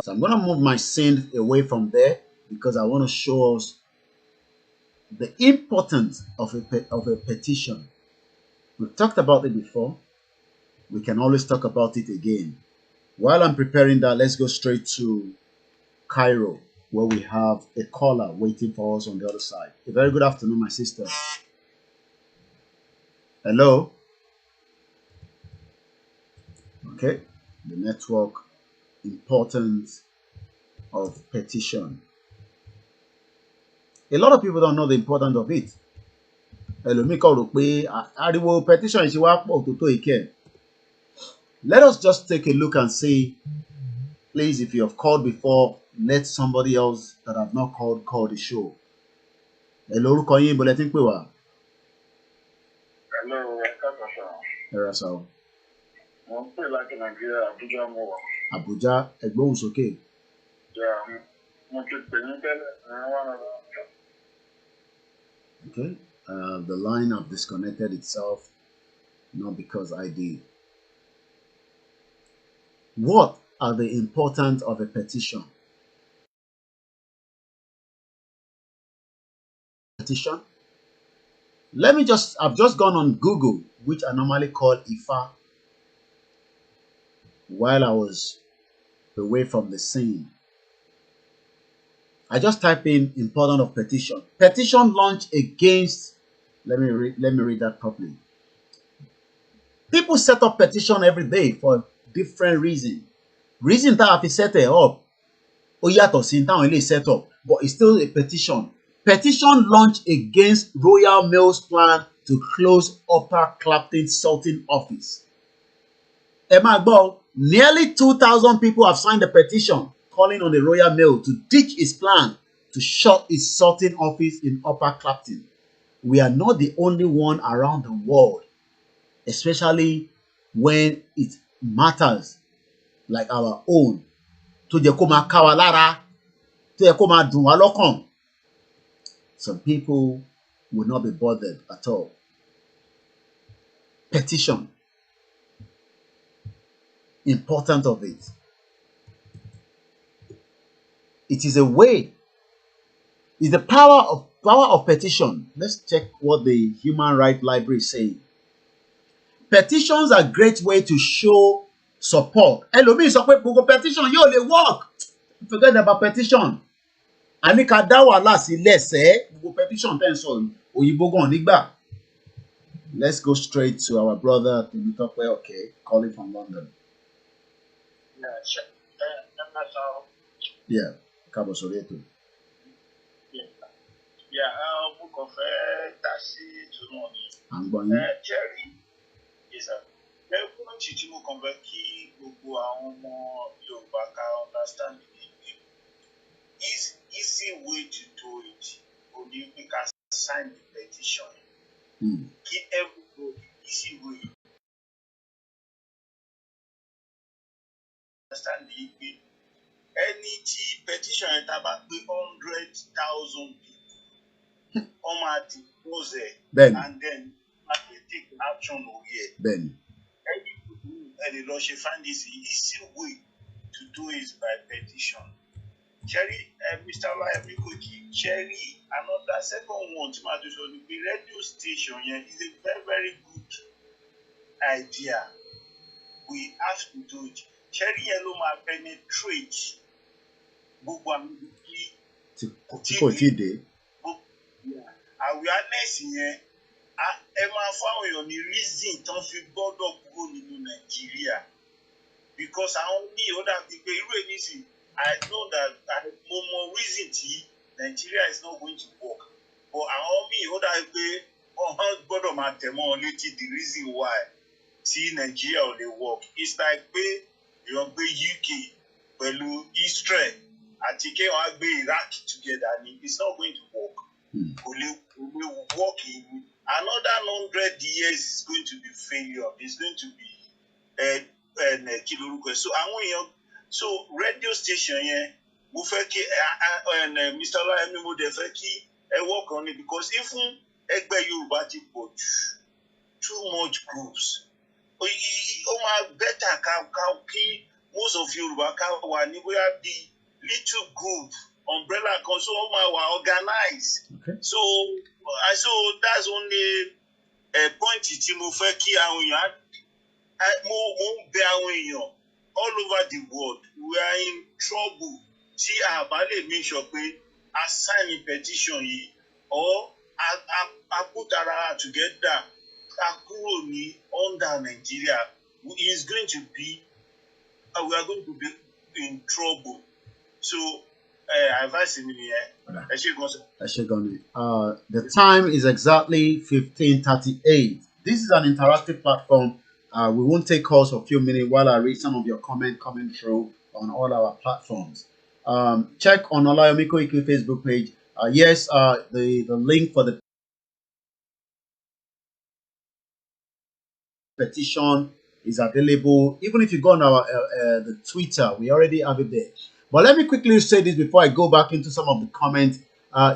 So I'm going to move my scene away from there because I want to show us the importance of a petition. We've talked about it before. We can always talk about it again. While I'm preparing that, let's go straight to Cairo, where we have a caller waiting for us on the other side. A very good afternoon, my sister. Hello. Okay. The network importance of petition. A lot of people don't know the importance of it. Petition. Let us just take a look and see. Please, if you have called before, let somebody else that have not call the show. Hello, Koyin Bulletin Pewa. Hello, Erasao. I'm pretty like in Nigeria, Abuja more. Abuja, Igboho okay. Yeah, okay. The line have disconnected itself, not because I did. What are the importance of a petition? Petition. I've just gone on Google, which I normally call IFA, while I was away from the scene. I just type in importance of petition. Petition launched against, let me read that properly. People set up petition every day for different reasons. Reason that have set it up, set up, but it's still a petition. Petition launched against Royal Mail's plan to close Upper Clapton Sorting Office. Nearly 2,000 people have signed a petition calling on the Royal Mail to ditch its plan to shut its sorting office in Upper Clapton. We are not the only one around the world, especially when it matters like our own. Some people will not be bothered at all. Petition. Importance of it. It is a way. It's the power of petition. Let's check what the Human Rights Library is saying. Petitions are a great way to show support. Ẹlòmíì sọ pé gbogbo petition yóò lè work. Forget about petition. Àní ká dá wàhálà sílẹ̀ sẹ́ gbogbo petition tẹ́ ń sọ òyìnbó gan nígbà. Let's go straight to our brother Temitope, okay, calling from London. Yeah, káàbọ̀ sórí ètò. Mo kàn fẹ́ dá sí ìtùnú ni. À ń gbọ́ yín. Jerry, lẹ́kùn tí mo kàn fẹ́ kí gbogbo àwọn ọmọ Yorùbá ká understand it. Easy way to do it ò ní pé ká sign the petition. Kí everybody easy way. Understand it. Ẹni tí petition yẹn tá bá pé 100,000 people. And then take action here. And she find this easy way to do it by petition. Cherry, Mr. Liam, Cherry, another second one to the radio station is a very, very good idea. We have to do it. Cherry yellow ma penetrate. Awareness yẹn ẹ máa fáwọn èèyàn ní reason tán fi gbọ́dọ̀ kúrò nínú Nàìjíríà because àwọn míì ó dàbí pé irú èmi sì I know that mo mọ reason tí Nigeria is not going to work but àwọn míì ó dàbí pé wọ́n gbọ́dọ̀ máa tẹ̀ mọ́ wọn létí the reason why tí Nigeria ò lè work it's like pé èèyàn gbé UK pẹ̀lú Israel àti kéèyàn á gbé Iraq together ni it's not going to work. Will work in another 100 years is going to be failure. It's going to be so radio station Mr. Olaemi mo de fẹ́ kí work on it because even ẹgbẹ́ Yorùbá ti pọ̀ too much groups. Ó máa better kí most of Yoruba wà ní bóyá bí little group umbrella kan so wọ́n máa wà organized. Okay. So that's only a point tí mo fẹ́ kí àwọn èèyàn mo ń bẹ àwọn èèyàn all over the world. We are in trouble. Tí a bá lè make sure pé a sign a petition yìí or a put our together a kúrò ní under Nigeria, is going to be we are going to be in trouble. So advice me the time is exactly 15:38. This is an interactive platform. We won't take calls for a few minutes while I read some of your comments coming through on all our platforms. Check on Olayomi Koiki Facebook page. Yes, the link for the petition is available. Even if you go on our the Twitter, we already have it there. But let me quickly say this before I go back into some of the comments.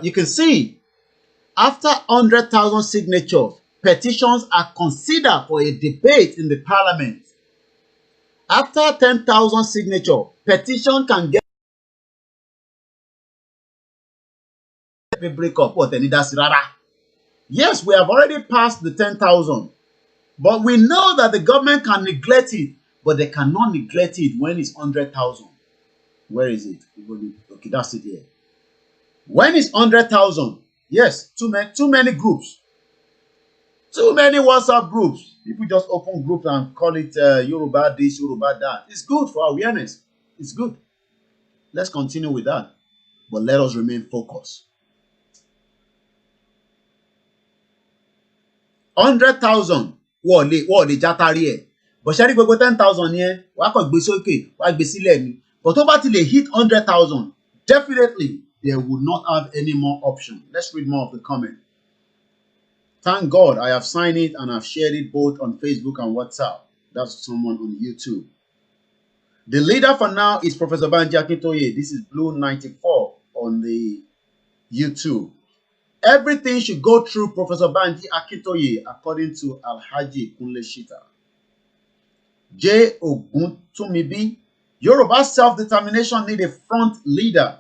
You can see after 100,000 signatures, petitions are considered for a debate in the parliament. After 10,000 signatures, petition can get a breakup. Yes, we have already passed the 10,000. But we know that the government can neglect it, but they cannot neglect it when it's 100,000. Where is it? Okay, that's it here. When it's 100,000, yes, too many groups. Too many WhatsApp groups. People just open groups and call it Yoruba this, Yoruba that. It's good for awareness. It's good. Let's continue with that. But let us remain focused. 100,000. Wọ́n lè játari ẹ̀. But ṣe rí gbogbo 10,000 yẹn, wàá kàn gbé sókè, wàá gbé sílẹ̀ ni. But tó bá ti lè hit 100,000, definitely they would not have any more option. Let's read more of the comment. Thank God I have signed it and I've shared it both on Facebook and WhatsApp. That's someone on YouTube. The leader for now is Professor Banji Akintoye. This is Blue 94 on the YouTube. Everything should go through Professor Banji Akintoye, according to Alhaji Kunle Shita. J. Oguntumibi, Yoruba self-determination need a front leader.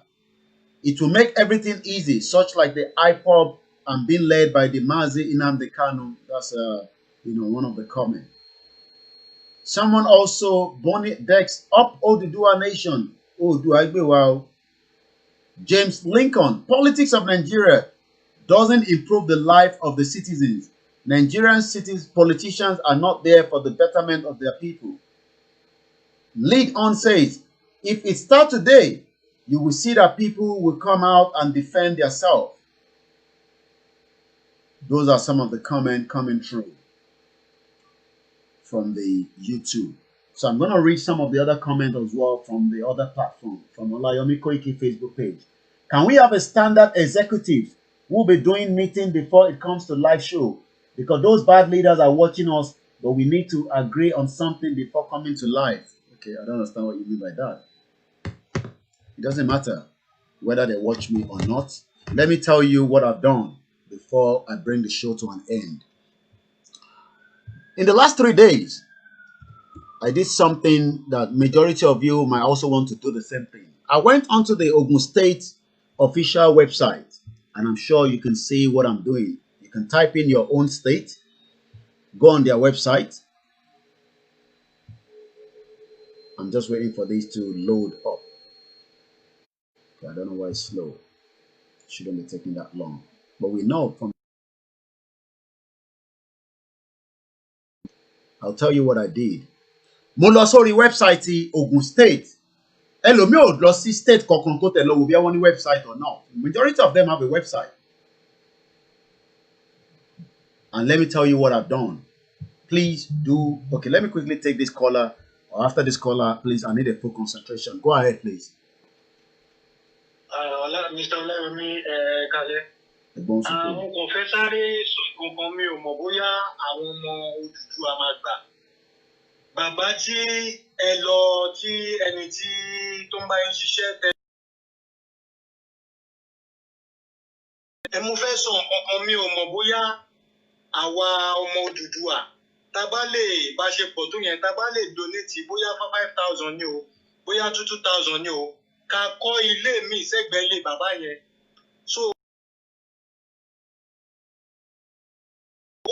It will make everything easy, such like the IPOB and being led by the Mazi Nnamdi Kanu. That's one of the comments. Someone also, Bonnie Dex, up Oduduwa Nation. Wow. James Lincoln, politics of Nigeria doesn't improve the life of the citizens. Nigerian politicians are not there for the betterment of their people. Lead On says, if it starts today, you will see that people will come out and defend themselves. Those are some of the comments coming through from the YouTube. So I'm going to read some of the other comments as well from the other platform, from Olayomi Koiki Facebook page. Can we have a standard executive who will be doing meeting before it comes to live show? Because those bad leaders are watching us, but we need to agree on something before coming to live. Okay, I don't understand what you mean by that. It doesn't matter whether they watch me or not. Let me tell you what I've done before I bring the show to an end. In the last 3 days, I did something that majority of you might also want to do the same thing. I went onto the Ogun State official website, and I'm sure you can see what I'm doing. You can type in your own state, go on their website. I'm just waiting for this to load up. I don't know why it's slow. It shouldn't be taking that long. But we know from... I'll tell you what I did. Mo lọ sórí website Ogun State. Ẹlòmíì ò lọ sí state kankan kó tẹ̀ lọ wò bí wọ́n ní website or not. Majority of them have a website. And let me tell you what I've done. Please do... Okay, let me quickly take this caller. Or after this caller, please, I need a full concentration. Go ahead, please. Mr. Olayomi Kale. Mo kàn fẹ́ sáré sọ kankan mi ò mọ̀ bóyá àwọn ọmọ Odùduwà máa gbà. Bàbá tí ẹ lọ tí ẹni tí tó ń bá yín ṣiṣẹ́ tẹ. Mo fẹ́ sọ kankan mi ò mọ̀ bóyá àwa ọmọ Odùduwà tá bá lè bá ṣe pọ̀ tó yẹn tá bá lè donate bóyá 5,000 ni o bóyá 2,000 ni o ká kọ́ ilé mi sẹ́gbẹ̀ẹ́ ilé bàbá yẹn. So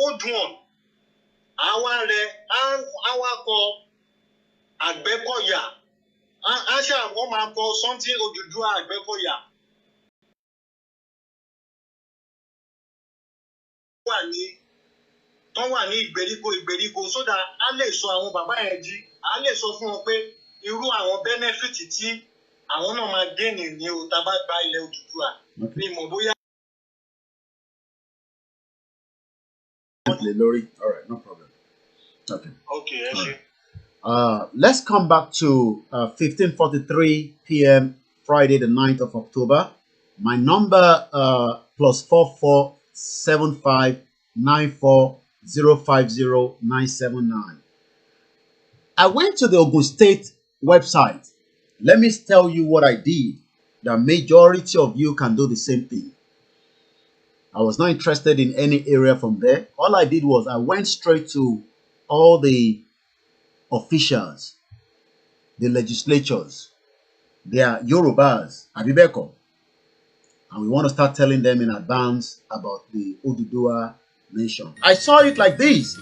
old one àwa rẹ̀ àwa kọ Àgbẹ̀kọ̀yà àṣà wọ́n máa kọ something Odùduwà Àgbẹ̀kọ̀yà. wà ní ìgbèríko sódà á lè sọ àwọn bàbá yẹn jí á lè sọ fún wọn pé irú àwọn bẹ́nẹ́fìtì tí àwọn náà máa gẹ́nì ní o tá a bá gba ilẹ̀ Odùduwà ní ìmọ̀ bóyá. Lori, all right, no problem. Okay. Okay, right. Let's come back to 15:43 p.m. Friday, the 9th of October. My number +447594050979. I went to the Ogun State website. Let me tell you what I did. The majority of you can do the same thing. I was not interested in any area from there. All I did was I went straight to all the officials, the legislatures, they are Yorubas, Abibeko. And we want to start telling them in advance about the Oduduwa nation. I saw it like this.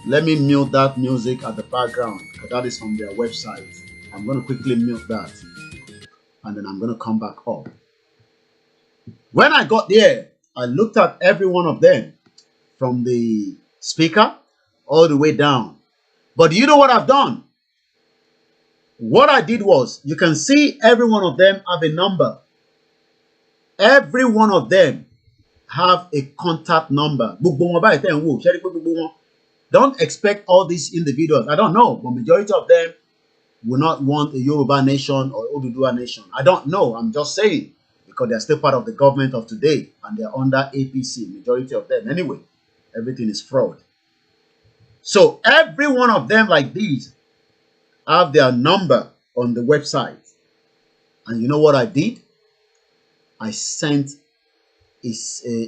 Let me mute that music at the background because that is from their website. I'm going to quickly mute that and then I'm going to come back up. When I got there, I looked at every one of them from the speaker all the way down. But you know what I've done? What I did was, you can see every one of them have a number. Every one of them have a contact number. Don't expect all these individuals. I don't know, but majority of them will not want a Yoruba nation or Oduduwa nation. I don't know. I'm just saying. Because they're still part of the government of today and they're under APC, majority of them. Anyway, everything is fraud. So every one of them like these have their number on the website. And you know what I did? I sent a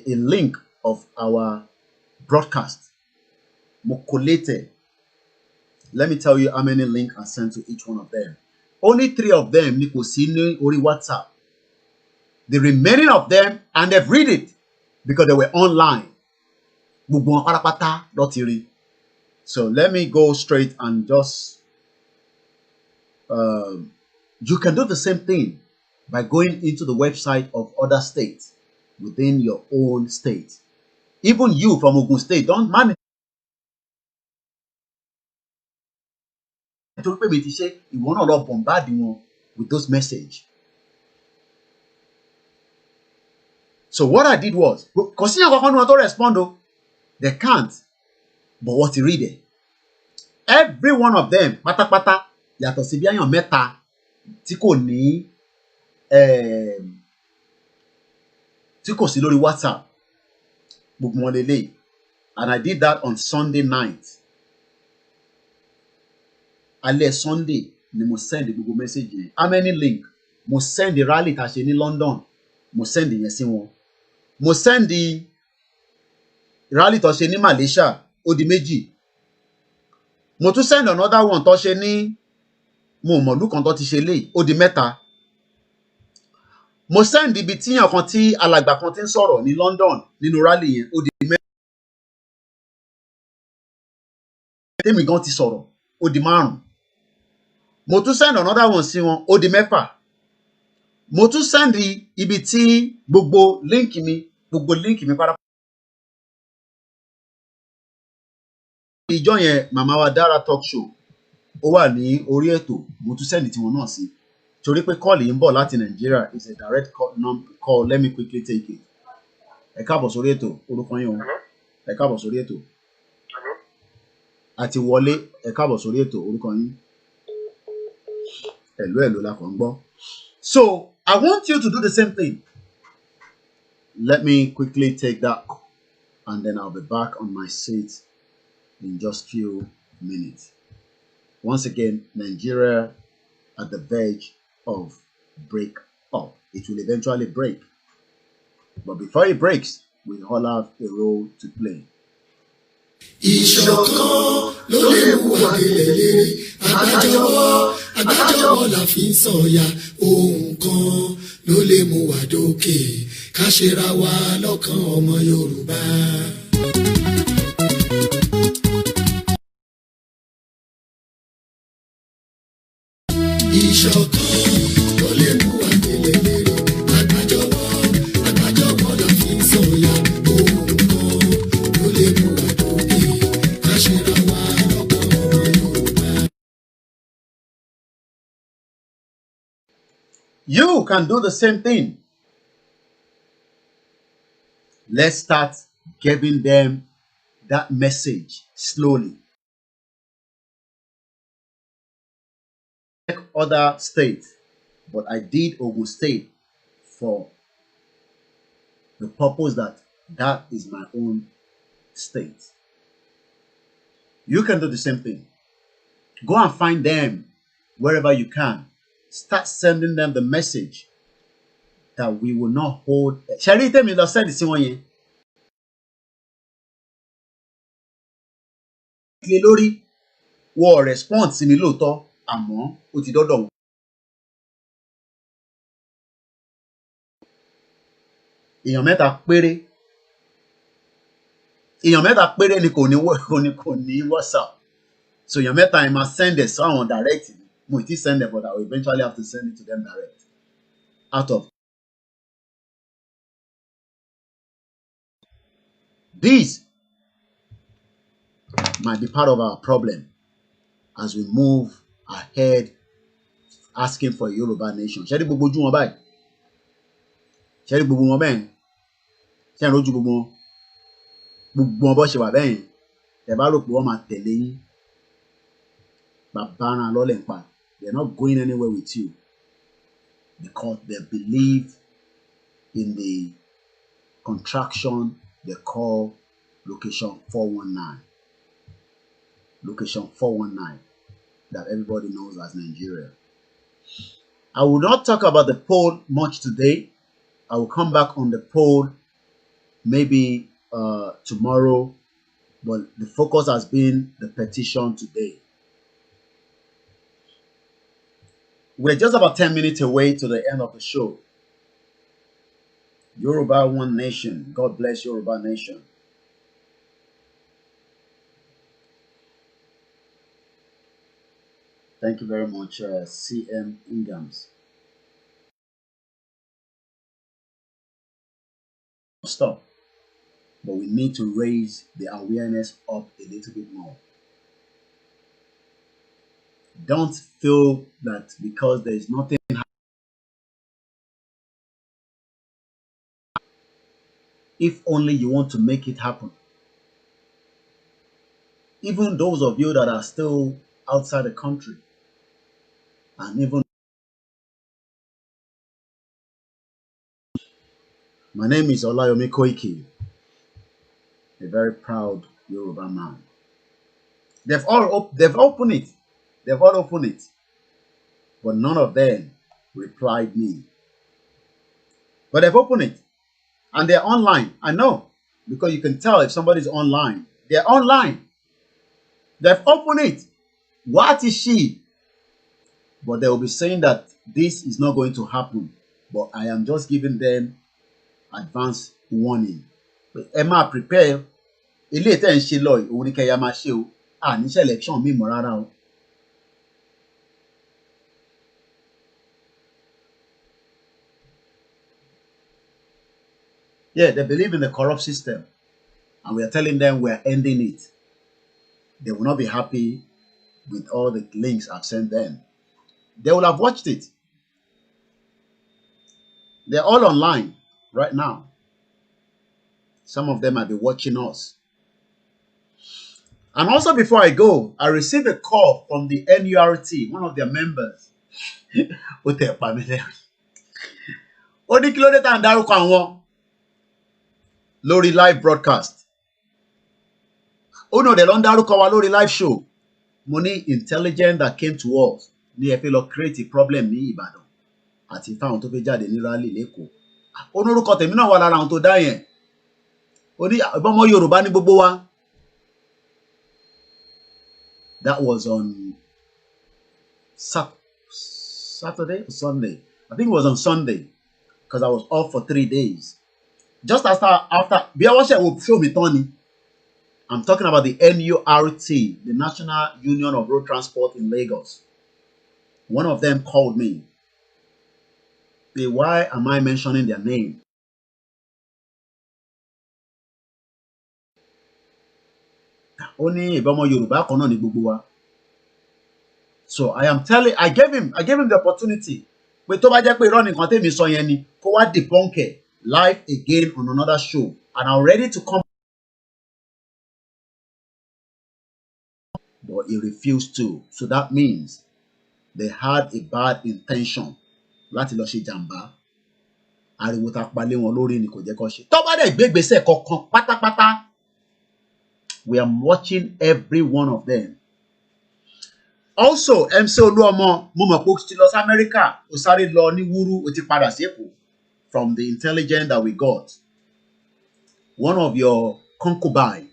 link of our broadcast. Mokolete. Let me tell you how many links I sent to each one of them. Only 3 of them, Nikosini or WhatsApp. The remaining of them, and they've read it because they were online. So let me go straight and just, you can do the same thing by going into the website of other states within your own state. Even you from Ogun State, don't manage to say you want to bombard you with those messages. So what I did was, because you want to respond, they can't. But what you read it, every one of them, pata yàtọ̀ sí bí àyàn mẹ́ta tí kò ní tí kò sí lórí WhatsApp, gbogbo wọn lélẹ̀. And I did that on Sunday night. Alẹ́ Sunday ni mo send gbogbo message yẹn. How many link? Mo send the rally tá ṣe ní London. Mo send yẹn sí wọn. Mo send the rally tó ṣe ní Malaysia, ó di méjì. Mo tún send another one tó ṣe ní mo mọ̀lú kan tó ti ṣe lé, ó di mẹ́ta. Mo send ibi tí yàn kan tí alàgbà kan ti ń sọ̀rọ̀ ní London nínú rally yẹn, ó di mẹ́ta. Tèmi gan ti sọ̀rọ̀, ó di 5. Mo tún send another one sí wọn, ó di 6. Mo tún send ibi tí gbogbo link mi para. Ìjọ yẹn Mama Wa Dara talk show ó wà ní orí ètò, mo tún send tí wọn náà sí. Torí pé call yìí ń bọ̀ láti Nigeria, is a direct call. Let me quickly take it. Ẹ káàbọ̀ sórí ètò, orúkọ yín o. Ẹ káàbọ̀ sórí ètò. Àti wọlé, ẹ káàbọ̀ sórí ètò, orúkọ yín. Hello la kàn gbọ́. So I want you to do the same thing. Let me quickly take that and then I'll be back on my seat in just few minutes. Once again, Nigeria at the verge of break up. It will eventually break. But before it breaks, we all have a role to play. Ìṣọ̀kan ló lè mú wa délẹ̀ lérí. Àgbájọwọ́ la fi ń sọ̀yà. Ohun kan ló lè mú wa dókè. Ká ṣera wa lọ́kàn ọmọ Yorùbá. Ìṣọ̀kan ló lè mú wa délẹ̀ lérí. Àgbájọwọ́ la fi ń sọ̀yà. Ohun kan ló lè mú wa dókè. Ká ṣera wa lọ́kàn ọmọ Yorùbá. You can do the same thing. Let's start giving them that message slowly. Other states, but I did Ogun State for the purpose that is my own state. You can do the same thing. Go and find them wherever you can. Start sending them the message that we will not hold. Shall tell me that said this one? Lórí wọ́n respond sí mi lóòótọ́ àmọ́ ó ti dọ́dọ̀ wọn. Èèyàn mẹ́ta péré ni kò ní WhatsApp. So èèyàn mẹ́ta I must send it so àwọn direct. Mo ti send it, but I will eventually have to send it to them direct. Out of this might be part of our problem as we move ahead asking for a Yoruba nation. Ṣé rí gbogbo ojú wọn báyìí? Ṣé rí gbogbo wọn bẹ́ẹ̀? Ṣé rí ojú gbogbo wọn? Gbogbo wọn bọ́ ṣe wà bẹ́ẹ̀? Ẹ bá rò pé wọ́n máa tẹ̀lé yín. Bàbá ara lọ́lẹ̀ ń pa. They're not going anywhere with you because they believe in the contraction they call location 419. Location 419 that everybody knows as Nigeria. I will not talk about the poll much today. I will come back on the poll maybe tomorrow, but the focus has been the petition today. We're just about 10 minutes away to the end of the show. Yoruba One Nation. God bless Yoruba Nation. Thank you very much, CM Ingams. Stop. But we need to raise the awareness up a little bit more. Don't feel that because there is nothing. If only you want to make it happen. Even those of you that are still outside the country, and even my name is Olayomi Koiki, a very proud Yoruba man. They've all opened it. They've all opened it. But none of them replied me. But they've opened it. And they're online. I know. Because you can tell if somebody's online. They're online. They've opened it. What is she? But they will be saying that this is not going to happen. But I am just giving them advance warning. Emma, prepare. Ilé tẹ́ ń ṣe lọ òun ni kẹ́yà máa ṣe o. Ní selection mi mọ́ rárá o. Yeah, they believe in the corrupt system. And we are telling them we are ending it. They will not be happy with all the links I've sent them. They will have watched it. They're all online right now. Some of them might be watching us. And also before I go, I received a call from the NURT, one of their members. Ó ní kí ló dé tá ń dárúkọ àwọn lórí live broadcast. Ó ní ọ̀dẹ̀ ló ń dárúkọ wa lórí live show. Mo ní intelligence that came to us ní ẹ fẹ́ lọ create a problem ní Ìbàdàn àti táwọn tó fẹ́ jáde ní rally lẹ́kọ̀ọ́. Ó ní orúkọ tèmi náà wà lára àwọn tó dá yẹn. Ó ní ìbọn ọmọ Yorùbá ní gbogbo wa. That was on Saturday or Sunday. I think it was on Sunday because I was off for 3 days. Just after will show me Tony. I'm talking about the NURT, the National Union of Road Transport in Lagos. One of them called me. Why am I mentioning their name? Only Igboho Yoruba kan náà ni gbogbo wa. So I gave him the opportunity. Pé tó bá jẹ́ pé irọ́ nìkan tèmi sọ yẹn ni, kó wá debunk it live again on another show. And I'm ready to come. But he refused to. So that means they had a bad intention láti lọ ṣe jàmbá. Ariwo tá pa lé wọn lórí ni kò jẹ́ kó ṣe. Tó bá dẹ̀ gbé ìgbésẹ̀ kankan pátápátá. We are watching every one of them. Also, MC Oluomo, mo mọ̀ pé ó ti lọ sí America, ó sáré lọ ní wúrú, ó ti padà sí Èkó. From the intelligence that we got. One of your concubine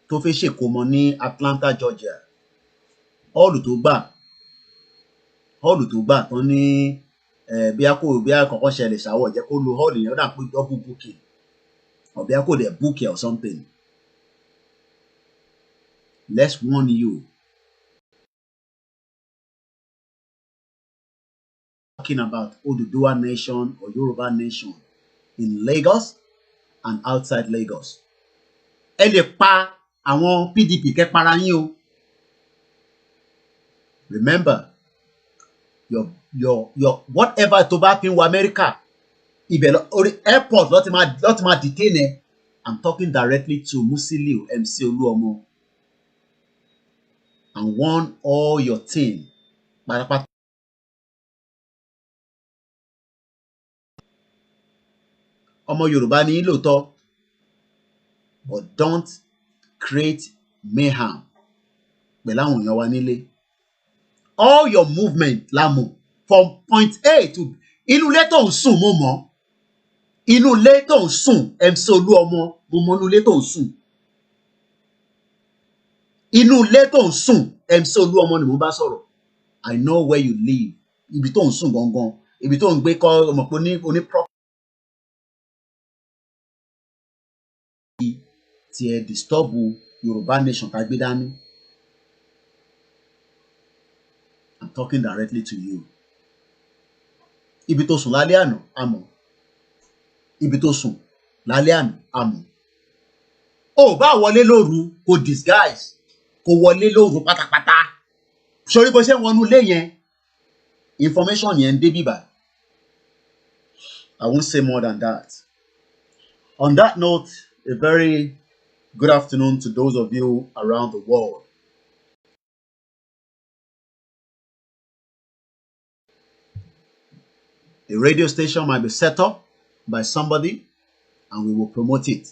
tó fẹ́ ṣèkómọ ní Atlanta, Georgia. Hall tó gbà tán ní bí a kọ́kọ́ ṣẹlẹ̀ ṣàwọ̀ jẹ́ kó lo hall yẹn ó dà pé double booking. Or bí a kò dẹ̀ book or something. Let's warn you. Talking about Oduduwa Nation or Yoruba Nation in Lagos and outside Lagos. Ẹ lè pa àwọn PDP kẹ́ para yín o. Remember, your whatever tó bá fi wọ America, ibẹ̀ orí airport ló ti máa detain ẹ. I'm talking directly to Musiliu MC Oluomo. And warn all your team. Ọmọ Yorùbá ni lóòótọ́, but don't create mayhem pẹ̀lú àwọn èèyàn wa nílé. All your movement lámù from point A to inú ilé tó ń sùn mo mọ̀. Inú ilé tó ń sùn MC Oluomo mo mọ̀ inú ilé tó ń sùn. Inú ilé tó ń sùn MC Oluomo ni mo bá sọ̀rọ̀. I know where you live. Ibi tó ń sùn gangan. Ibi tó ń gbé kọ́ ọmọ pé oní property. Tí ẹ disturb Yoruba Nation tá gbé dání. I'm talking directly to you. Ibi tó sùn lálẹ́ àná, àmọ́. Ibi tó sùn lálẹ́ àná, àmọ́. Ó bá wọlé lóru kò disguise, kò wọlé lóru pátápátá. Sórí bó ṣe wọnú ilé yẹn, information yẹn dé bíbá. I won't say more than that. On that note, a very good afternoon to those of you around the world. A radio station might be set up by somebody and we will promote it.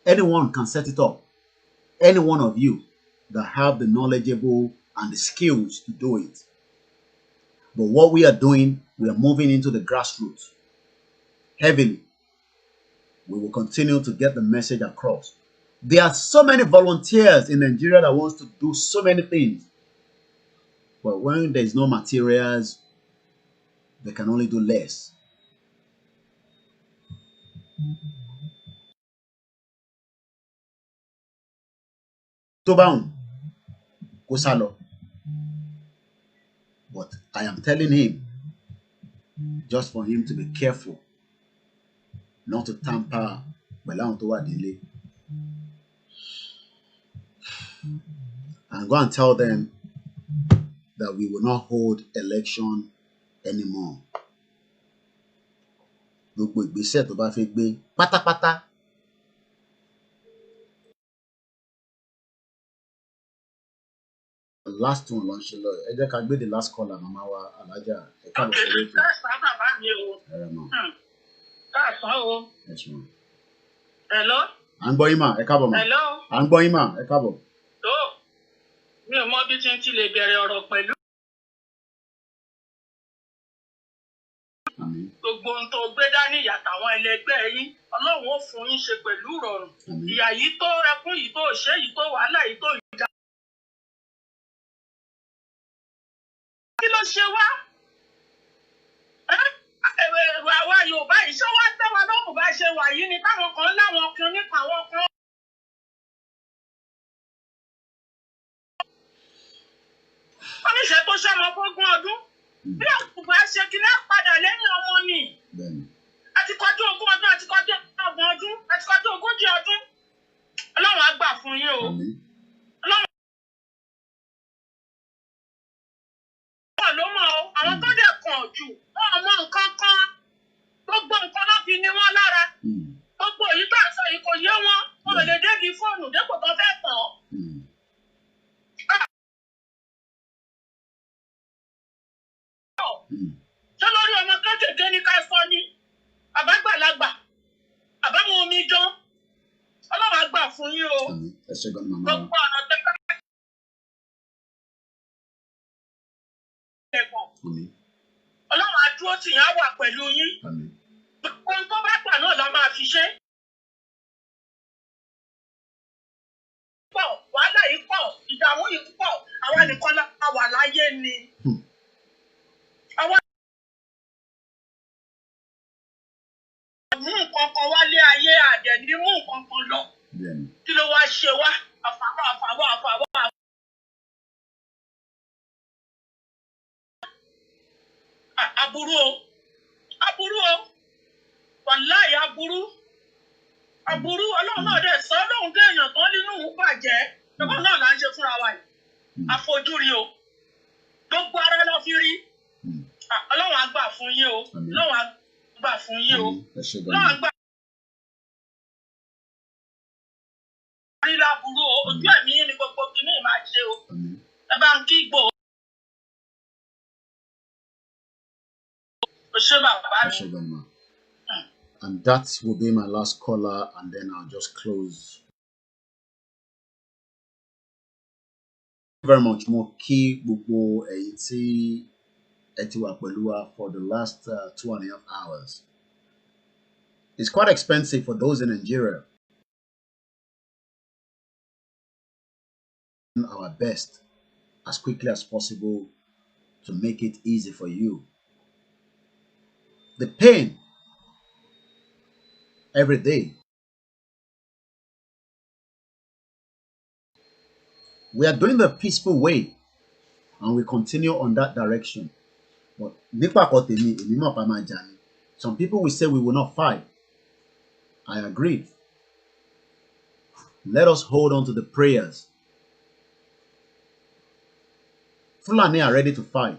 Anyone can set it up. Any one of you that have the knowledgeable and the skills to do it. But what we are doing, we are moving into the grassroots heavily. We will continue to get the message across. There are so many volunteers in Nigeria that wants to do so many things. But when there is no materials, they can only do less. Tobaun, Kosalo. But I am telling him, just for him to be careful, not to tamper and go and tell them that we will not hold election anymore. Gbogbo ìgbésẹ̀ tó bá fẹ́ gbé pátápátá. Last one ló ń ṣe lọ. Ẹ jẹ́ ká gbé the last caller màmá wa Alájà. Ẹ káàbọ̀ sórí ètò. Hello. À ń gbọ́ yín mà, ẹ káàbọ̀ mà. Hello. À ń gbọ́ yín mà, ẹ káàbọ̀. Tó mi ò mọ bí tí n ti lè bẹ̀rẹ̀ ọ̀rọ̀ pẹ̀lú. Gbogbo ohun tó gbé dání ìyàtọ̀ àwọn ẹlẹgbẹ́ yín, Ọlọ́run ó fún yín ṣe pẹ̀lú ìrọ̀rùn. Ìyà yìí tó ẹkún yìí tó ṣẹ́ yìí tó wàhálà yìí tó ìjà. ló ṣe wá? Àwa Yorùbá yìí ṣé wá tẹ́ wa lọ́rùn bá ṣe wà yìí ni táwọn kan láwọn kan nípa àwọn kan. Oníṣẹ́ tó ṣọmọ fógún ọdún. Bí àkùkù ẹ ṣe kí ní padà lẹ́yìn ọmọ ni. Àti kọjú 20 ọdún, àti kọjú 30 ọdún, àti kọjú 40 ọdún. Ọlọ́run á gbà fún yín o. Ọlọ́run ló mọ̀ o. Àwọn tó dẹ̀ kàn jù, wọ́n mọ nǹkan kan. Gbogbo nǹkan ló fi ní wọ́n lára. Gbogbo èyí tó ń sọ yìí kò yé wọn. Wọn ò lè débi fóònù dépò tó fẹ́ tàn. Ṣé lórí ọmọ kéékèèké ní ká sọ ni? Àbágbàlagbà, àbáwọn omidan. Ọlọ́run á gbà fún yín o. Gbogbo ọ̀nà tẹ́lẹ̀. Ọlọ́run á dúró tì yín á wà pẹ̀lú yín. Gbogbo ohun tó bá gbà náà la máa fi ṣe. Pọ̀ wàhálà yìí pọ̀, ìdààmú yìí pọ̀, àwa nìkan la wà láyé ni. Àwa mú nǹkan kan wálé ayé àdẹ̀ ní mú nǹkan kan lọ. Kí ló wá ṣe wá? Àfàwọ́. Aburú o. Wàláhì aburú. Ọlọ́run náà dẹ̀ sọ lóhun dé èèyàn tán nínú òun bàjẹ́. Ẹ̀kọ́ náà là ń ṣe fúnra wa yìí. Àfojúrí o. Gbogbo ara lọ fi rí. Ọlọ́run á gbà fún yín o. Ọlọ́run á gbà fún yín o. Ọlọ́run á gbà. Rí láburú o. Ojú ẹ̀mí yín ni gbogbo kìíní máa ṣe o. Ẹ bá ń kí Igboho. And that will be my last caller, and then I'll just close. Thank you very much, Moki Bubo Eiti Etiwa Pelua, for the last 2.5 hours. It's quite expensive for those in Nigeria. Our best as quickly as possible to make it easy for you. The pain every day. We are doing the peaceful way, and we continue on that direction. But some people will say we will not fight. I agree. Let us hold on to the prayers. Fulani are ready to fight.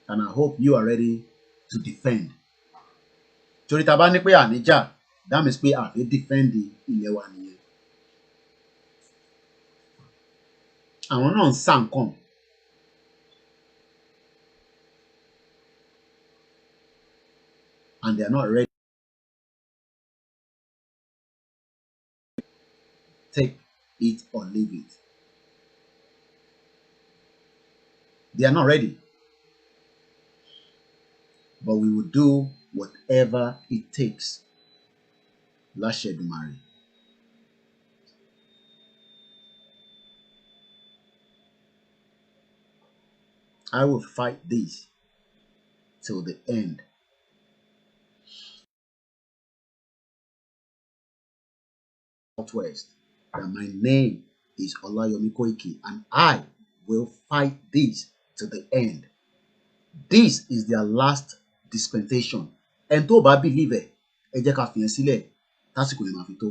And I hope you are ready to defend. That means we are defend the Ilewani. Àwọn náà ń sá nǹkan. And they are not ready. Take it or leave it. They are not ready. But we will do whatever it takes. Lashe Dumari. I will fight this till the end. Southwest, that my name is Olayomi Koiki, and I will fight this to the end. This is their last dispensation. And to ba believe ẹ jẹ́ ká fi yẹn sílẹ̀ tásìkò lè máa fi tó.